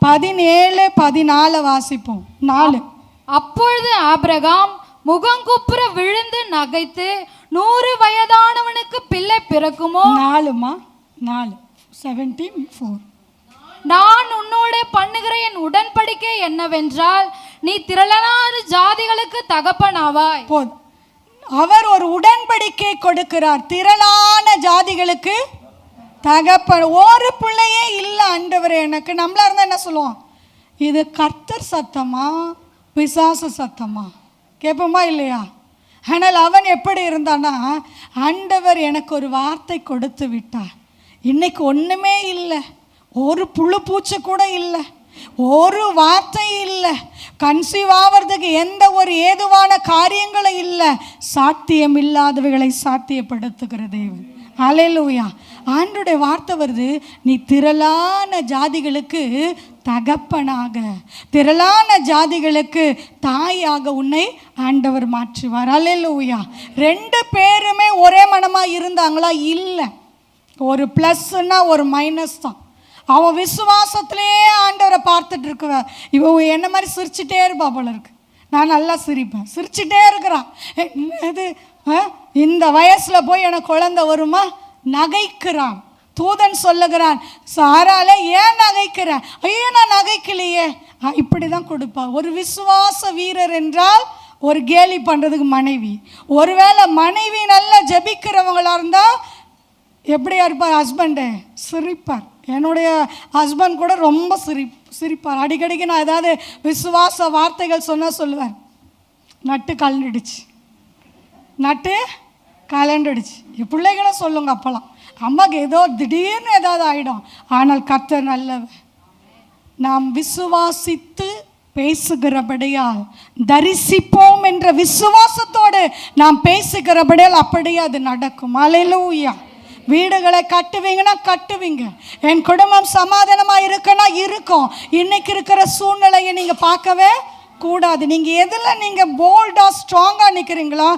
17-14 வாசிப்போம். 4. அப்பொழுது ஆபிரகாம் முகங்குப்புற விழுந்து நகைத்து 100 வயதானவனுக்கு பிள்ளை பிறக்குமோ? 4 17:4. நான் உன்னோட பண்ணுகிற என் உடன்படிக்கை என்னவென்றால் நீ திரளான ஜாதிகளுக்கு தகப்பனாவாய். போதும். அவர் ஒரு உடன்படிக்கை கொடுக்கிறார். திரளான ஜாதிகளுக்கு தகப்பன். ஒரு பிள்ளையே இல்லை ஆண்டவரே எனக்கு. நம்மளா இருந்தால் என்ன சொல்லுவோம்? இது கர்த்தர் சத்தமா பிசாசு சத்தமா கேட்போமா இல்லையா? ஆனால் அவன் எப்படி இருந்தானா, ஆண்டவர் எனக்கு ஒரு வார்த்தை கொடுத்து விட்டார். இன்னைக்கு ஒன்றுமே இல்லை, ஒரு புழு பூச்சி கூட இல்லை, ஒரு வார்த்தை இல்லை, கன்சீவ் ஆகிறதுக்கு எந்த ஒரு ஏதுவான காரியங்களும் இல்லை. சாத்தியம் இல்லாதவைகளை சாத்தியப்படுத்துகிற தேவன். அல்லேலூயா. ஆண்டவருடைய வார்த்தை வருது, நீ திரளான ஜாதிகளுக்கு தகப்பனாக, திரளான ஜாதிகளுக்கு தாயாக உன்னை ஆண்டவர் மாற்றுவார். அல்லேலூயா. 2 பேருமே ஒரே மனமாக இருந்தாங்களா? இல்லை. ஒரு ப்ளஸ்ன்னா ஒரு மைனஸ் தான். அவன் விசுவாசத்திலே ஆண்டவரை பார்த்துட்டு இருக்குவேன். இவன் என்ன மாதிரி சிரிச்சுட்டே இருப்பா போல இருக்கு. நான் நல்லா சிரிப்பேன். சிரிச்சுட்டே இருக்கிறான். இது இந்த வயசில் போய் எனக்கு குழந்தை வருமா? நகைக்கிறான். தூதன் சொல்லுகிறான், சாரால ஏன் நகைக்கிறேன்? ஐயோ நான் நகைக்கலையே. இப்படி தான் கொடுப்பா. ஒரு விசுவாச வீரர் என்றால் ஒரு கேலி பண்ணுறதுக்கு மனைவி. ஒருவேளை மனைவி நல்லா ஜெபிக்கிறவங்களா இருந்தால் எப்படியா இருப்பார்? ஹஸ்பண்டு சிரிப்பார். என்னுடைய ஹஸ்பண்ட் கூட ரொம்ப சிரிப்பார். அடிக்கடிக்கு நான் ஏதாவது விசுவாச வார்த்தைகள் சொன்னால் சொல்லுவார், நட்டு கலண்டுடுச்சு, நட்டு கலண்டுடுச்சு. என் பிள்ளைகளும் சொல்லுங்க அப்போல்லாம், அம்மாவுக்கு ஏதோ திடீர்னு ஏதாவது ஆகிடும். ஆனால் கர்த்தர் நல்லவர். நாம் விசுவாசித்து பேசுகிறபடியால், தரிசிப்போம் என்ற விசுவாசத்தோடு நாம் பேசுகிறபடியால் அப்படியே அது நடக்கும். அல்லேலூயா. வீடுகளை கட்டுவீங்கன்னா கட்டுவீங்க. என் குடும்பம் சமாதானமாக இருக்குன்னா இருக்கும். இன்னைக்கு இருக்கிற சூழ்நிலையை நீங்கள் பார்க்கவே கூடாது. நீங்கள் எதில் நீங்கள் போல்டாக ஸ்ட்ராங்காக நிற்கிறீங்களோ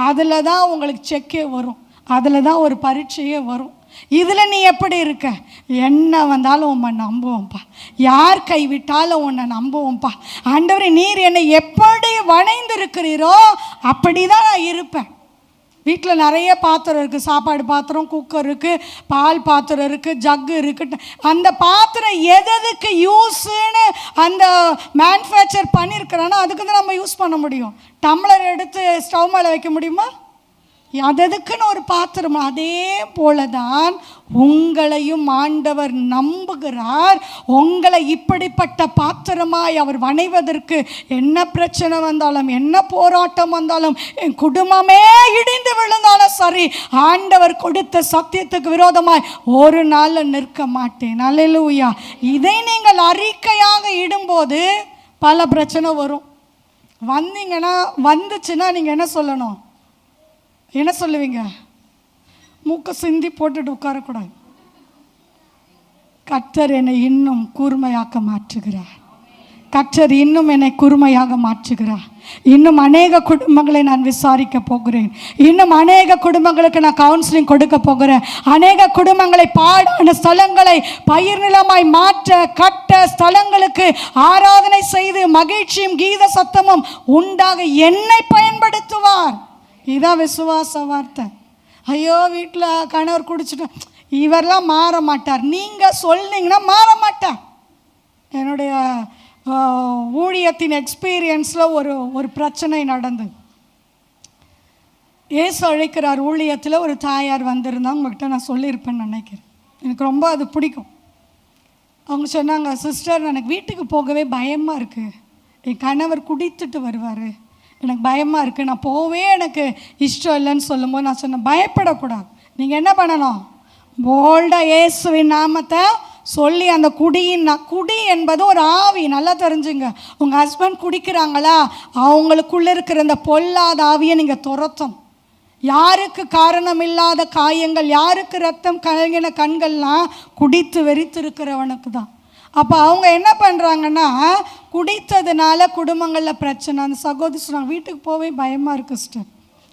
அதில் தான் உங்களுக்கு செக்கே வரும், அதில் தான் ஒரு பரீட்சையே வரும். இதில் நீ எப்படி இருக்க? என்ன வந்தாலும் உன்னை நம்புவோம்ப்பா, யார் கைவிட்டாலும் உன்னை நம்புவோம்ப்பா. ஆண்டவரே, நீர் என்னை எப்படி வணைந்திருக்கிறீரோ அப்படி தான் நான் இருப்பேன். வீட்டில் நிறைய பாத்திரம் இருக்குது, சாப்பாடு பாத்திரம், குக்கர் இருக்குது, பால் பாத்திரம் இருக்குது, ஜக்கு இருக்குது. அந்த பாத்திரம் எதுக்கு யூஸுன்னு அந்த மேனுஃபேக்சர் பண்ணியிருக்கிறானோ அதுக்கு தான் நம்ம யூஸ் பண்ண முடியும். டம்ளர் எடுத்து ஸ்டவ் மேலே வைக்க முடியுமா? அதற்குன்னு ஒரு பாத்திரம். அதே போல தான் உங்களையும் ஆண்டவர் நம்புகிறார். உங்களை இப்படிப்பட்ட பாத்திரமாய் அவர் வணைவதற்கு என்ன பிரச்சனை வந்தாலும், என்ன போராட்டம் வந்தாலும், என் குடும்பமே இடிந்து விழுந்தாலும் சரி, ஆண்டவர் கொடுத்த சத்தியத்துக்கு விரோதமாய் ஒரு நாள் நிற்க மாட்டேன். அல்லேலூயா. இதை நீங்கள் அறிக்கையாக இடும்போது பல பிரச்சனை வரும். வந்துச்சுன்னா நீங்கள் என்ன சொல்லணும்? என்ன சொல்லுவீங்க? மூக்க சிந்தி போட்டுட்டு உட்காரக்கூடாது. கர்த்தர் என்னை இன்னும் கூர்மையாக்க மாற்றுகிறார். கர்த்தர் இன்னும் என்னை கூர்மையாக மாற்றுகிறார். இன்னும் அநேக குடும்பங்களை நான் விசாரிக்க போகிறேன். இன்னும் அநேக குடும்பங்களுக்கு நான் கவுன்சிலிங் கொடுக்க போகிறேன். அநேக குடும்பங்களை பாடான ஸ்தலங்களை பயிர் நிலமாய் மாற்ற, கட்ட, ஸ்தலங்களுக்கு ஆராதனை செய்து மகிழ்ச்சியும் கீத சத்தமும் உண்டாக என்னை பயன்படுத்துவார். இதான் விசுவாச வார்த்தை. ஐயோ, வீட்டில் கணவர் குடிச்சிட்டு இவரெல்லாம் மாற மாட்டார், நீங்கள் சொன்னீங்கன்னா மாற மாட்டார். என்னுடைய ஊழியத்தின் எக்ஸ்பீரியன்ஸில் ஒரு பிரச்சனை நடந்தது. ஏசு அழைக்கிறார் ஊழியத்தில் ஒரு தாயார் வந்திருந்தாங்க. உங்கள்கிட்ட நான் சொல்லியிருப்பேன்னு நினைக்கிறேன், எனக்கு ரொம்ப அது பிடிக்கும். அவங்க சொன்னாங்க, சிஸ்டர் எனக்கு வீட்டுக்கு போகவே பயமாக இருக்குது, என் கணவர் குடித்துட்டு வருவார், எனக்கு பயமாக இருக்குது, நான் போவே எனக்கு இஷ்டம் இல்லைன்னு சொல்லும்போது நான் சொன்னேன், பயப்படக்கூடாது. நீங்கள் என்ன பண்ணணும்? போல்டாக இயேசுவின் நாமத்தை சொல்லி அந்த குடி என்பது ஒரு ஆவி, நல்லா தெரிஞ்சுங்க. உங்கள் ஹஸ்பண்ட் குடிக்கிறாங்களா, அவங்களுக்குள்ளே இருக்கிற இந்த பொல்லாத ஆவியை நீங்கள் துரத்தணும். யாருக்கு காரணம் இல்லாத காயங்கள், யாருக்கு ரத்தம் கலங்கின கண்கள்லாம் குடித்து வெறித்து இருக்கிறவனுக்கு தான். அப்போ அவங்க என்ன பண்ணுறாங்கன்னா, குடித்ததுனால குடும்பங்களில் பிரச்சனை. அந்த சகோதரி சொன்னாங்க, வீட்டுக்கு போவே பயமாக இருக்குது சிஸ்டர்.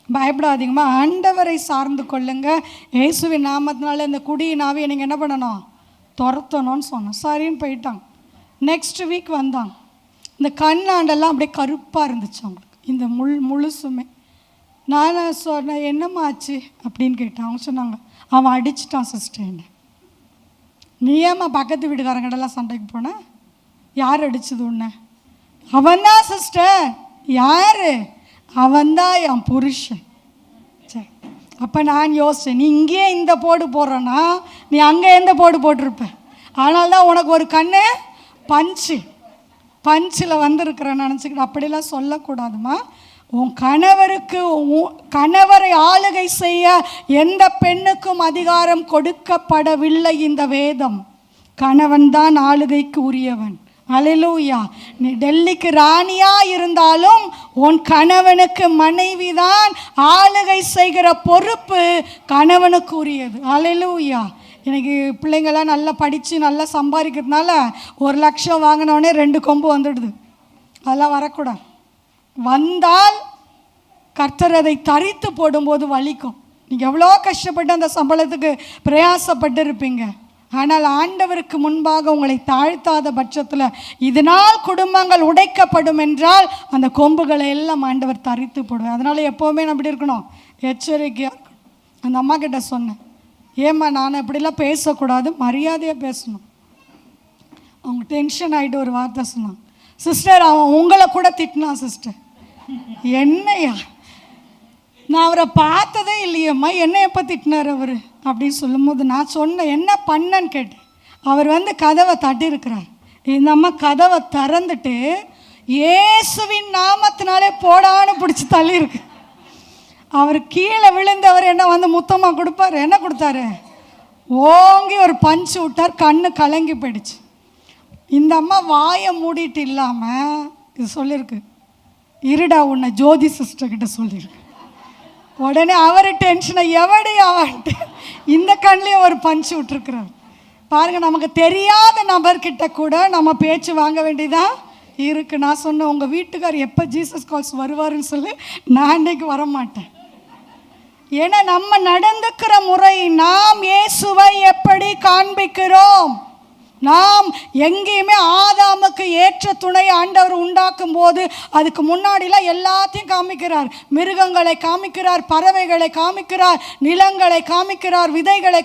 பயப்படாதீங்கம்மா, ஆண்டவரை சார்ந்து கொள்ளுங்க, இயேசுவின் நாமத்தினால இந்த குடியினாவே நீங்கள் என்ன பண்ணணும்? துரத்தணும்னு சொன்னோம். சரின்னு போயிட்டாங்க. நெக்ஸ்ட் வீக் வந்தாங்க. இந்த கண்ணாண்டெல்லாம் அப்படியே கருப்பாக இருந்துச்சு அவங்களுக்கு, இந்த முழுசுமே. நான் சொன்னேன், என்னம்மா ஆச்சு அப்படின்னு கேட்டேன். அவங்க சொன்னாங்க, அவன் அடிச்சிட்டான் சிஸ்டர் என்ன. நீ ஏம்மா பக்கத்து வீட்டுக்காரங்கடெல்லாம் சண்டைக்கு போனேன்? யார் அடிச்சது உன்னை? அவன்தான் சிஸ்டர். யார்? அவன்தான் என் புருஷன். சரி, அப்போ நான் யோசித்தேன், நீ இங்கேயே இந்த போடு போடுறேன்னா நீ அங்கே எந்த போடு போட்டிருப்ப. ஆனால் தான் உனக்கு ஒரு கண்ணு பஞ்சில் வந்திருக்கிறேன்னு நினச்சிக்கிட்டு அப்படிலாம் சொல்லக்கூடாதுமா. உன் கணவரை ஆளுகை செய்ய எந்த பெண்ணுக்கும் அதிகாரம் கொடுக்கப்படவில்லை இந்த வேதம். கணவன் தான் ஆளுகைக்கு உரியவன். அல்லேலூயா. நீ டெல்லிக்கு ராணியா இருந்தாலும் உன் கணவனுக்கு மனைவி தான் ஆளுகை செய்கிற பொறுப்பு கணவனுக்கு உரியது. அல்லேலூயா. எனக்கு பிள்ளைங்களாம் நல்லா படித்து நல்லா சம்பாதிக்கிறதுனால 1 லட்சம் வாங்கினோடனே 2 கொம்பு வந்துடுது. அதெல்லாம் வரக்கூடாது. வந்தால் கர்த்தர் அதை தரித்து போடும்போது வலிக்கும். நீங்கள் எவ்வளோ கஷ்டப்பட்டு அந்த சம்பளத்துக்கு பிரயாசப்பட்டு இருப்பீங்க. ஆனால் ஆண்டவருக்கு முன்பாக உங்களை தாழ்த்தாத பட்சத்தில் இதனால் குடும்பங்கள் உடைக்கப்படும் என்றால் அந்த கொம்புகளை எல்லாம் ஆண்டவர் தரித்து போடுவார். அதனால் எப்போவுமே நம்ம இப்படி இருக்கணும், எச்சரிக்கையாக இருக்கணும். அந்த அம்மா கிட்ட சொன்னேன், ஏம்மா நான் இப்படிலாம் பேசக்கூடாது, மரியாதையாக பேசணும். அவங்க டென்ஷன் ஆகிட்டு ஒரு வார்த்தை சொன்னாங்க, சிஸ்டர் அவன் உங்களை கூட திட்டினான் சிஸ்டர். என்னையா? நான் அவரை பார்த்ததே இல்லையம்மா, என்ன எப்போ திட்டினார் அவர் அப்படின்னு சொல்லும்போது நான் சொன்னேன், என்ன பண்ணன்னு கேட்டேன். அவர் கதவை தட்டியிருக்கிறார். இந்த அம்மா கதவை திறந்துட்டு இயேசுவின் நாமத்தினாலே போடான்னு பிடிச்சி தள்ளியிருக்கு. அவர் கீழே விழுந்தவர் என்ன முத்தமாக கொடுப்பார். என்ன கொடுத்தாரு? ஓங்கி ஒரு பஞ்சு விட்டார். கண்ணு கலங்கி போயிடுச்சு. இந்த அம்மா வாயை மூடிட்டு இல்லாமல் இது சொல்லியிருக்கு, இருடா உன்னை ஜோதி சிஸ்டர்கிட்ட சொல்லியிருக்கு. உடனே அவர் டென்ஷனை எவடி அவன்ட்டு இந்த கண்லேயும் ஒரு பஞ்சு விட்டுருக்குறார். பாருங்கள், நமக்கு தெரியாத நபர்கிட்ட கூட நம்ம பேச்சு வாங்க வேண்டியதான் இருக்கு. நான் சொன்னேன், உங்கள் வீட்டுக்கார் எப்போ ஜீசஸ் கால்ஸ் வருவாருன்னு சொல்லி, நான் இன்னைக்கு வரமாட்டேன். ஏன்னா நம்ம நடந்துக்கிற முறை, நாம் இயேசுவை எப்படி காண்பிக்கிறோம். நாம் எங்கேயுமே ஆதாமுக்கு ஏற்ற துணை ஆண்டவர் உண்டாக்கும் போது அதுக்கு முன்னாடிலாம் எல்லாத்தையும் காமிக்கிறார். மிருகங்களை காமிக்கிறார், பறவைகளை காமிக்கிறார், நிலங்களை காமிக்கிறார், விதைகளை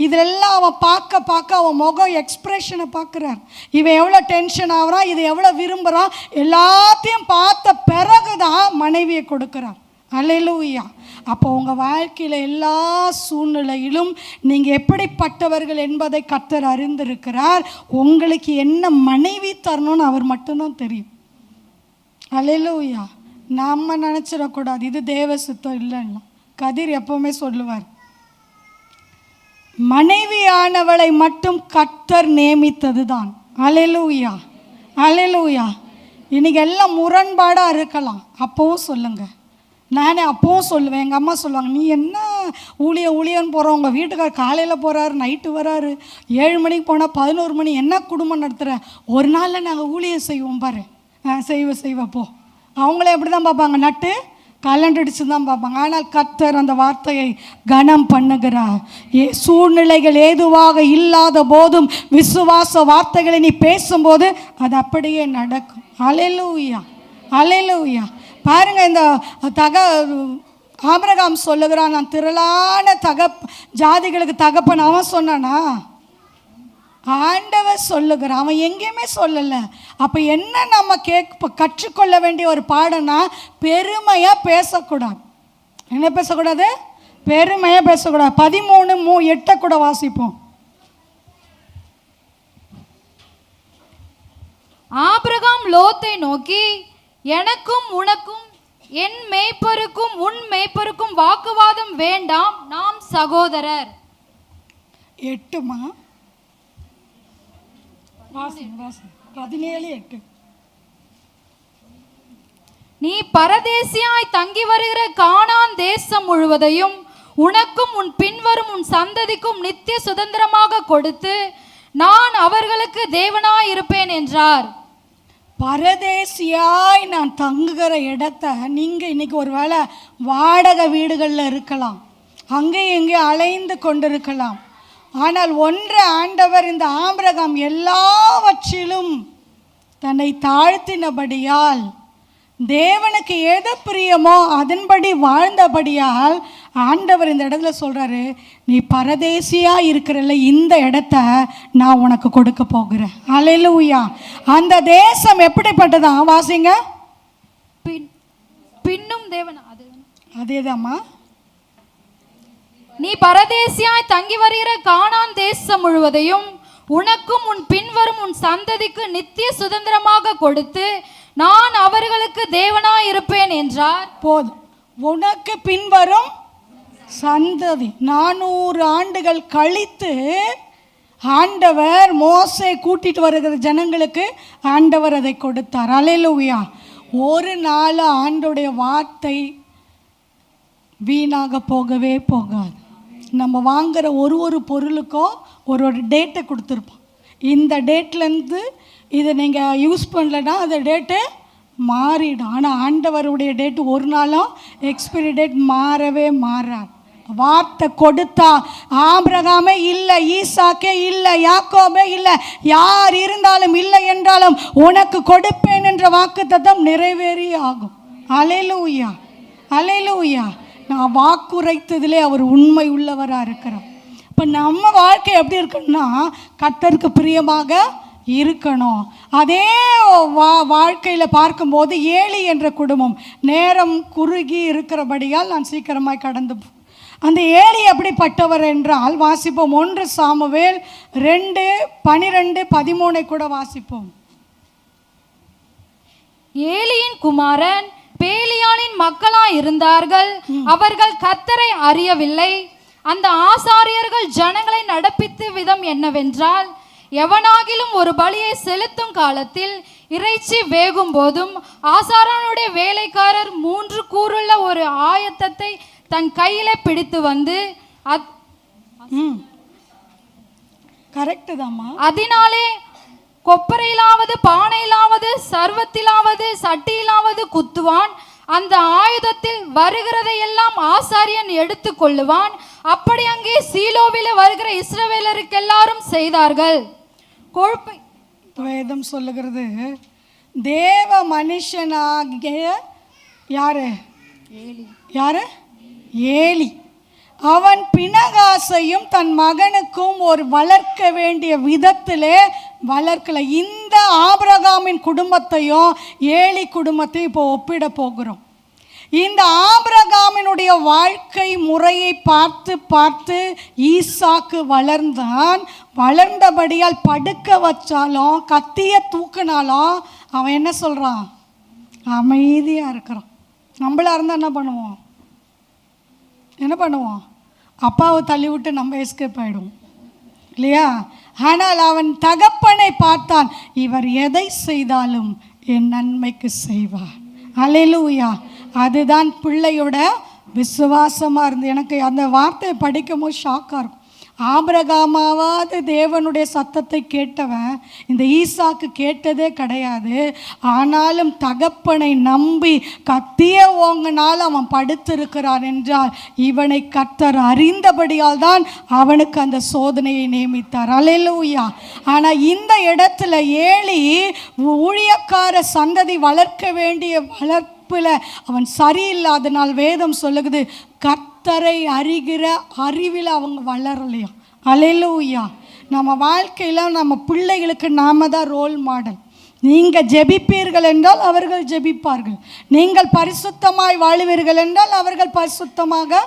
இதெல்லாம் அவன் பார்க்க பார்க்க அவன் முகம் எக்ஸ்பிரஷனை பார்க்குறார். இவன் எவ்வளோ டென்ஷன் ஆகுறான், இதை எவ்வளோ விரும்புகிறான், எல்லாத்தையும் பார்த்த பிறகு தான் மனைவியை கொடுக்குறான். அல்லேலூயா. அப்போ உங்கள் வாழ்க்கையில் எல்லா சூழ்நிலையிலும் நீங்கள் எப்படிப்பட்டவர்கள் என்பதை கர்த்தர் அறிந்திருக்கிறார். உங்களுக்கு என்ன மனைவி தரணும்னு அவர் மட்டும்தான் தெரியும். அல்லேலூயா. நம்ம நினச்சிடக்கூடாது இது தேவ சித்தம் இல்லைன்னா. கதிர் எப்பவுமே சொல்லுவார், மனைவியானவளை மட்டும் கர்த்தர் நியமித்தது தான். அல்லேலூயா, அல்லேலூயா. இன்னைக்கு எல்லாம் முரண்பாடாக இருக்கலாம், அப்போவும் சொல்லுங்கள். நானே அப்போவும் சொல்லுவேன். எங்கள் அம்மா சொல்லுவாங்க, நீ என்ன ஊழியன்னு போகிறோம், உங்கள் வீட்டுக்கார் காலையில் போகிறாரு, நைட்டு வராரு, 7 மணிக்கு போனால் 11 மணி, என்ன குடும்பம் நடத்துகிற, ஒரு நாளில் நாங்கள் ஊழியம் செய்வோம் பாரு. செய்வப்போ அவங்களே எப்படி தான் பார்ப்பாங்க, நட்டு கலண்டடிச்சு தான் பார்ப்பாங்க. ஆனால் கர்த்தர் அந்த வார்த்தையை கனம் பண்ணுகிறார். சூழ்நிலைகள் ஏதுவாக இல்லாத போதும் விசுவாச வார்த்தைகளை நீ பேசும்போது அது அப்படியே நடக்கும். அல்லேலூயா, அல்லேலூயா. பாருங்க, இந்த ஆபிரகாம் சொல்லுகிறான், நான் திரளான ஜாதிகளுக்கு தகப்பன். அவன் சொன்னானா? ஆண்டவர் சொல்லுகிறான். அவன் எங்கேயுமே சொல்லலை. அப்போ என்ன நம்ம கற்றுக்கொள்ள வேண்டிய ஒரு பாடம்னா, பெருமையாக பேசக்கூடாது. என்ன பேசக்கூடாது? பெருமையாக பேசக்கூடாது. 13:8 கூட வாசிப்போம். ஆபிரகாம் லோத்தை நோக்கி, எனக்கும் உனக்கும் என் மேய்ப்பருக்கும் உன் மேய்ப்பருக்கும் வாக்குவாதம் வேண்டாம், நாம் சகோதரர். 8மா 17:8. நீ பரதேசியாய் தங்கி வருகிற கானான் தேசம் முழுவதையும் உனக்கும் உன் பின்வரும் உன் சந்ததிக்கும் நித்திய சுதந்திரமாக கொடுத்து நான் அவர்களுக்கு தேவனாய் இருப்பேன் என்றார். பரதேசியாய் நான் தங்குகிற இடத்த நீங்கள் இன்னைக்கு ஒரு வேளை வாடகை வீடுகளில் இருக்கலாம், அங்கேயும் இங்கேயும் அலைந்து கொண்டிருக்கலாம். ஆனால் ஒன்று ஆண்டவர் இந்த ஆபிரகாம் எல்லாவற்றிலும் தன்னை தாழ்த்தினபடியால், தேவனுக்கு எது பிரியமோ அதன்படி வாழ்ந்தபடியால் ஆண்டவர் இந்த இடத்துல சொல்கிறாரு, நீ பரதேசியாக இருக்கிறல்ல, இந்த இடத்த நான் உனக்கு கொடுக்க போகிறேன். அல்லேலூயா. அந்த தேசம் எப்படிப்பட்டதா? வாசிங்க. பின்னும் தேவன் அதேதாம்மா. நீ பரதேசியாய் தங்கி வருகிற கானான் தேசம் முழுவதையும் உனக்கும் உன் பின்வரும் உன் சந்ததிக்கு நித்திய சுதந்திரமாக கொடுத்து நான் அவர்களுக்கு தேவனாய் இருப்பேன் என்றார். போதும். உனக்கு பின்வரும் சந்ததி. 400 ஆண்டுகள் கழித்து ஆண்டவர் மோசே கூட்டிட்டு வருகிற ஜனங்களுக்கு ஆண்டவர் அதை கொடுத்தார். அல்லேலூயா. ஒரு நாள் ஆண்டோடைய வார்த்தை வீணாக போகவே போகாது. நம்ம வாங்குகிற ஒரு பொருளுக்கும் ஒரு டேட்டை கொடுத்துருப்போம். இந்த டேட்லேருந்து இதை நீங்கள் யூஸ் பண்ணலைன்னா அந்த டேட்டு மாறிடும். ஆனால் ஆண்டவருடைய டேட்டு ஒரு நாளும் எக்ஸ்பிரி டேட் மாறவே மாறாது. வார்த்தை கொடுத்தா ஆபிரகாமே இல்லை, ஈசாக்கே இல்லை, யாக்கோபே இல்லை, யார் இருந்தாலும் இல்லை என்றாலும் உனக்கு கொடுப்பேன் என்ற வாக்குத்தத்தம் நிறைவேறி ஆகும். அல்லேலூயா, அல்லேலூயா. நான் வாக்குரைத்ததிலே அவர் உண்மை உள்ளவராக இருக்கிறார். இப்போ நம்ம வாழ்க்கை எப்படி இருக்கணும்னா, கர்த்தருக்கு பிரியமாக இருக்கணும். அதே வாழ்க்கையில் பார்க்கும்போது ஏலி என்ற குடும்பம் நேரம் குறுகி இருக்கிறபடியால் நான் சீக்கிரமாய் கடந்து அந்த ஏலி எப்படிப்பட்டவர் என்றால் வாசிப்போம். 1 சாமுவேல் 2:12-13 கூட வாசிப்போம். ஏலியின் குமாரன் பேலியாளின் மக்களாய் இருந்தார்கள். அவர்கள் கர்த்தரை அறியவில்லை. அந்த ஆசாரியர்கள் ஜனங்களை நடப்பித்த விதம் என்னவென்றால், எவனாகிலும் ஒரு பலியை செலுத்தும் காலத்தில் இறைச்சி வேகும் போதும் ஆசாரனுடைய வேலைக்காரர் 3 கூறுள்ள ஒரு ஆயத்தத்தை தன் கையில பிடித்து வந்து கரெக்ட் தாம்மா. அதனாலே கொப்பரையிலாவது பானையிலாவது சர்வத்திலாவது சட்டியிலாவது குத்துவான். அந்த ஆயுதத்தில் வருகிறதையெல்லாம் ஆசாரியன் எடுத்து கொள்ளுவான். அப்படி அங்கே சீலோவில வருகிற இஸ்ரவேலருக்கு எல்லாரும் செய்தார்கள். கொழுப்பை வேதம் சொல்லுகிறது, தேவ மனுஷனாகிய யாரு யாரு ஏலி, அவன் பினகாசையும் தன் மகனுக்கும் ஒரு வளர்க்க வேண்டிய விதத்திலே வளர்க்கல. இந்த ஆபிரகாமின் குடும்பத்தையும் ஏலி குடும்பத்தையும் இப்போ ஒப்பிட போகிறோம். இந்த ஆபிரகாமினுடைய வாழ்க்கை முறையை பார்த்து பார்த்து ஈசாக்கு வளர்ந்தான். வளர்ந்தபடியால் படுக்க வச்சாலும் கத்திய தூக்கினாலும் அவன் என்ன சொல்கிறான்? அமைதியாக இருக்கிறான். நம்மளா இருந்தால் என்ன பண்ணுவோம்? அப்பாவை தள்ளி விட்டு நம்ம எஸ்கேப் ஆகிடுவோம் இல்லையா? ஆனால் அவன் தகப்பனை பார்த்தான், இவர் எதை செய்தாலும் என் நன்மைக்கு செய்வார். அல்லேலூயா. அதுதான் பிள்ளையோட விசுவாசமாக இருந்து. எனக்கு அந்த வார்த்தையை படிக்கும் போது ஷாக்காக இருக்கும். ஆபிரகாமாவது தேவனுடைய சத்தத்தை கேட்டவன், இந்த ஈசாக்கு கேட்டதே கிடையாது. ஆனாலும் தகப்பனை நம்பி கத்திய ஓங்கினால் அவன் படுத்திருக்கிறான் என்றால் இவனை கர்த்தர் அறிந்தபடியால் தான் அவனுக்கு அந்த சோதனையை நியமித்தார். அல்லேலூயா. ஆனால் இந்த இடத்துல ஏலி ஊழியக்கார சந்ததி வளர்க்க வேண்டிய வளர்ப்பில் அவன் சரியில்லாதனால் வேதம் சொல்லுகிறது, கர்த்தரை அறிகிற அறிவில் அவங்க வளரலையா. அல்லேலூயா. நம்ம வாழ்க்கையில் நம்ம பிள்ளைகளுக்கு நாம தான் ரோல் மாடல். நீங்கள் ஜெபிப்பீர்கள் என்றால் அவர்கள் ஜெபிப்பார்கள். நீங்கள் பரிசுத்தமாய் வாழுவீர்கள் என்றால் அவர்கள் பரிசுத்தமாக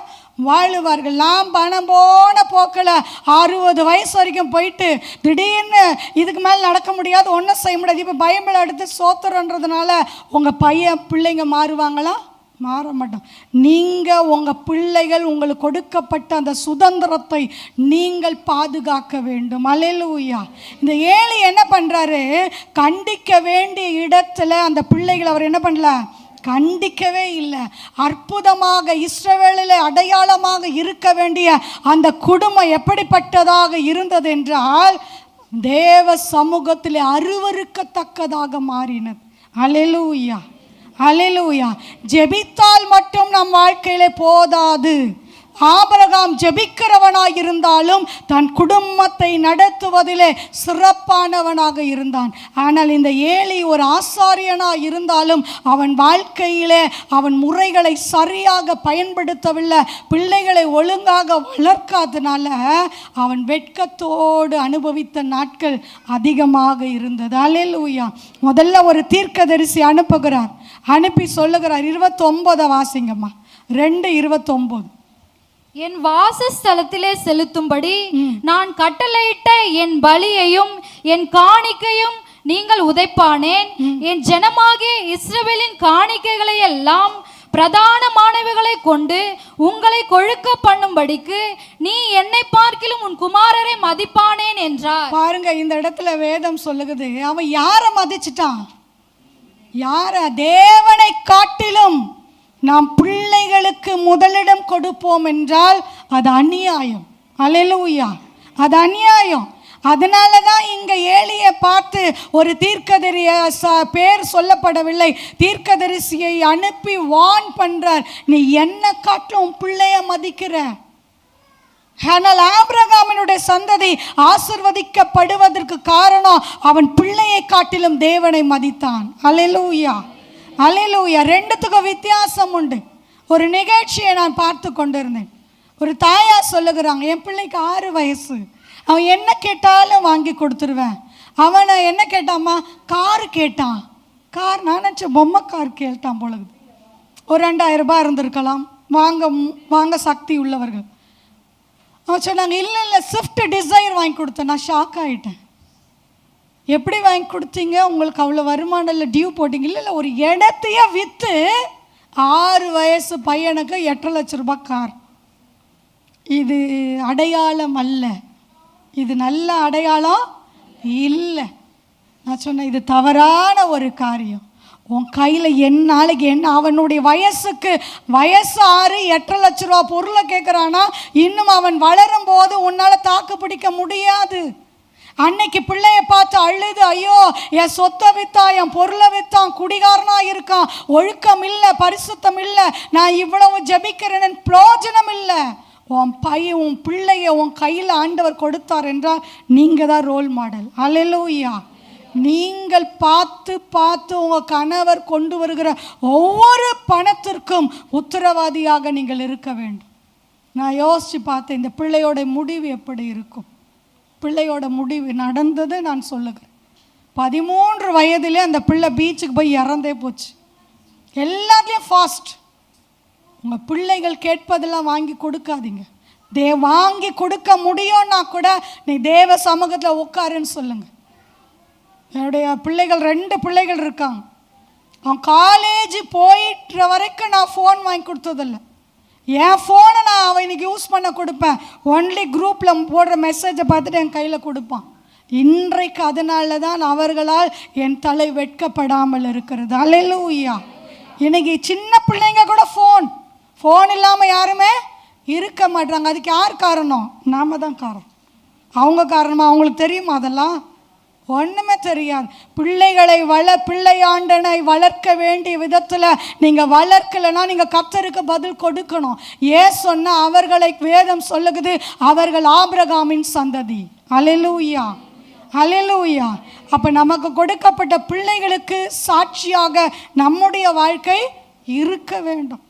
வாழுவார்கள். நாம் பணம் போன போக்கில் 60 வயசு வரைக்கும் போயிட்டு திடீர்னு இதுக்கு மேலே நடக்க முடியாது, ஒன்றும் செய்ய முடியாது, இப்போ பைபிள் எடுத்து சோத்துறன்றதுனால உங்கள் பிள்ளைங்க மாறுவாங்களா? மாற மாட்டோம். நீங்கள் உங்கள் பிள்ளைகள் உங்களுக்கு கொடுக்கப்பட்ட அந்த சுதந்திரத்தை நீங்கள் பாதுகாக்க வேண்டும். அல்லேலூயா. இந்த ஏலி என்ன பண்ணுறாரு? கண்டிக்க வேண்டிய இடத்துல அந்த பிள்ளைகள் அவர் என்ன பண்ணல? கண்டிக்கவே இல்லை. அற்புதமாக இஸ்ரவேலில் அடையாளமாக இருக்க வேண்டிய அந்த குடும்பம் எப்படிப்பட்டதாக இருந்தது என்றால் தேவ சமூகத்தில் அருவருக்கத்தக்கதாக மாறினது. அல்லேலூயா. அல்லேலூயா. ஜெபித்தால் மட்டும் நம் வாழ்க்கையிலே போதாது. ஆபிரகாம் ஜெபிக்கிறவனாக இருந்தாலும் தன் குடும்பத்தை நடத்துவதிலே சிறப்பானவனாக இருந்தான். ஆனால் இந்த ஏலி ஒரு ஆசாரியனாக இருந்தாலும் அவன் வாழ்க்கையிலே அவன் முறைகளை சரியாக பயன்படுத்தவில்லை. பிள்ளைகளை ஒழுங்காக வளர்க்காதனால அவன் வெட்கத்தோடு அனுபவித்த நாட்கள் அதிகமாக இருந்தது. அல்லேலூயா. முதல்ல ஒரு தீர்க்கதரிசி அனுப்புகிறார். அனுப்பி சொல்லுகிறார், 29 வாசிங்கம்மா, 2:29. என் வாசஸ்தலத்திலே செலுத்தும்படி நான் கட்டளையிட்ட என் பலியையும் என் காணிக்கையும் நீங்கள் உதைப்பானேன். என் ஜனமாகிய இஸ்ரவேலின் காணிக்கைகளை எல்லாம் பிரதானமானவைகளை கொண்டு உங்களை கொழுக்க பண்ணும்படிக்கு நீ என்னை பார்க்கிலும் உன் குமாரரை மதிப்பானேன் என்றார். பாருங்க, இந்த இடத்துல வேதம் சொல்லுகிறது, அவன் யாரை மதிச்சிட்டான்? தேவனை காட்டிலும் நாம் பிள்ளைகளுக்கு முதலிடம் கொடுப்போம் என்றால் அது அநியாயம். அல்லேலூயா. அது அநியாயம். அதனால தான் இங்கே ஏலியை பார்த்து ஒரு தீர்க்கதரிசி பேர் சொல்லப்படவில்லை, தீர்க்கதரிசியை அனுப்பி வான் பண்ணுறார், நீ என்ன காட்டிலும் பிள்ளைய மதிக்கிற. ஆனால் ஆபிரகாமினுடைய சந்ததி ஆசிர்வதிக்கப்படுவதற்கு காரணம் அவன் பிள்ளையை காட்டிலும் தேவனை மதித்தான். அல்லேலூயா. அல்லேலூயா. ரெண்டுத்துக்கும் வித்தியாசம் உண்டு. ஒரு நிகழ்ச்சியை நான் பார்த்து கொண்டிருந்தேன். ஒரு தாயார் சொல்லுகிறாங்க, என் பிள்ளைக்கு 6 வயசு, அவன் என்ன கேட்டாலும் வாங்கி கொடுத்துருவேன். அவனை என்ன கேட்டாம்மா? கார் கேட்டான். கார் நான் நினச்சேன் பொம்மை கார் கேட்டான் பொழுது. ஒரு 2000 ரூபாய் இருந்திருக்கலாம், வாங்க சக்தி உள்ளவர்கள். அவன் சொன்னாங்க, இல்லை ஸ்விஃப்ட் டிசைர் வாங்கி கொடுத்தேன். நான் ஷாக் ஆகிட்டேன். எப்படி வாங்கி கொடுத்தீங்க? உங்களுக்கு அவ்வளோ வருமானம் இல்லை, டியூ போட்டிங்க? இல்லை ஒரு இடத்தையே விற்று 6 வயசு பையனுக்கு 8 லட்ச ரூபாய் கார். இது அடையாளம் அல்ல, இது நல்ல அடையாளம் இல்லை. நான் சொன்னேன், இது தவறான ஒரு காரியம். உன் கையில் நாளைக்கு என்ன? அவனுடைய வயசு 6, 8 லட்ச ரூபா பொருளை கேட்குறானா? இன்னும் அவன் வளரும் போது உன்னால் தாக்கு பிடிக்க முடியாது. அன்னைக்கு பிள்ளைய பார்த்து அழுது, ஐயோ என் சொத்தை வித்தான், என் பொருளை வித்தான், குடிகாரனா இருக்கான், ஒழுக்கம் இல்லை, பரிசுத்தம் இல்லை, நான் இவ்வளவு ஜெபிக்கிறேன், பிரயோஜனம் இல்லை. உன் பையன் உன் பிள்ளைய உன் கையில் ஆண்டவர் கொடுத்தார் என்றால் நீங்கள் தான் ரோல் மாடல். அல்லேலூயா. நீங்கள் பார்த்து பார்த்து உங்கள் கணவர் கொண்டு வருகிற ஒவ்வொரு பணத்திற்கும் உத்தரவாதியாக நீங்கள் இருக்க வேண்டும். நான் யோசித்து பார்த்தேன், இந்த பிள்ளையோட முடிவு எப்படி இருக்கும். பிள்ளையோட முடிவு நடந்தது நான் சொல்லுகிறேன். 13 வயதிலே அந்த பிள்ளை பீச்சுக்கு போய் இறந்தே போச்சு. எல்லாத்துலேயும் ஃபாஸ்ட். உங்கள் பிள்ளைகள் கேட்பதெல்லாம் வாங்கி கொடுக்காதீங்க. வாங்கி கொடுக்க முடியும்னா கூட நீ தேவ சமூகத்தில் உட்காருன்னு சொல்லுங்கள். என்னுடைய பிள்ளைகள் 2 பிள்ளைகள் இருக்காங்க. அவன் காலேஜ் போயிட்டுற வரைக்கும் நான் ஃபோன் வாங்கி கொடுத்ததில்லை. என் ஃபோனை நான் அவன் இன்னைக்கு யூஸ் பண்ண கொடுப்பேன். ஒன்லி குரூப்பில் போடுற மெசேஜை பார்த்துட்டு என் கையில் கொடுப்பான். இன்றைக்கு அதனால தான் அவர்களால் என் தலை வெட்கப்படாமல் இருக்கிறது. அல்லேலூயா. இன்னைக்கு சின்ன பிள்ளைங்க கூட ஃபோன் இல்லாமல் யாருமே இருக்க மாட்டாங்க. அதுக்கு யார் காரணம்? நாம தான் காரணம். அவங்க காரணமாக அவங்களுக்கு தெரியுமா? அதெல்லாம் ஒன்றுமே தெரியாது. பிள்ளைகளை பிள்ளையாண்டனை வளர்க்க வேண்டிய விதத்தில் நீங்கள் வளர்க்கலைன்னா நீங்கள் கர்த்தருக்கு பதில் கொடுக்கணும். ஏன் சொன்னால் அவர்களை வேதம் சொல்லுகிறது, அவர்கள் ஆபிரகாமின் சந்ததி. அல்லேலூயா, அல்லேலூயா. அப்போ நமக்கு கொடுக்கப்பட்ட பிள்ளைகளுக்கு சாட்சியாக நம்முடைய வாழ்க்கை இருக்க வேண்டும்.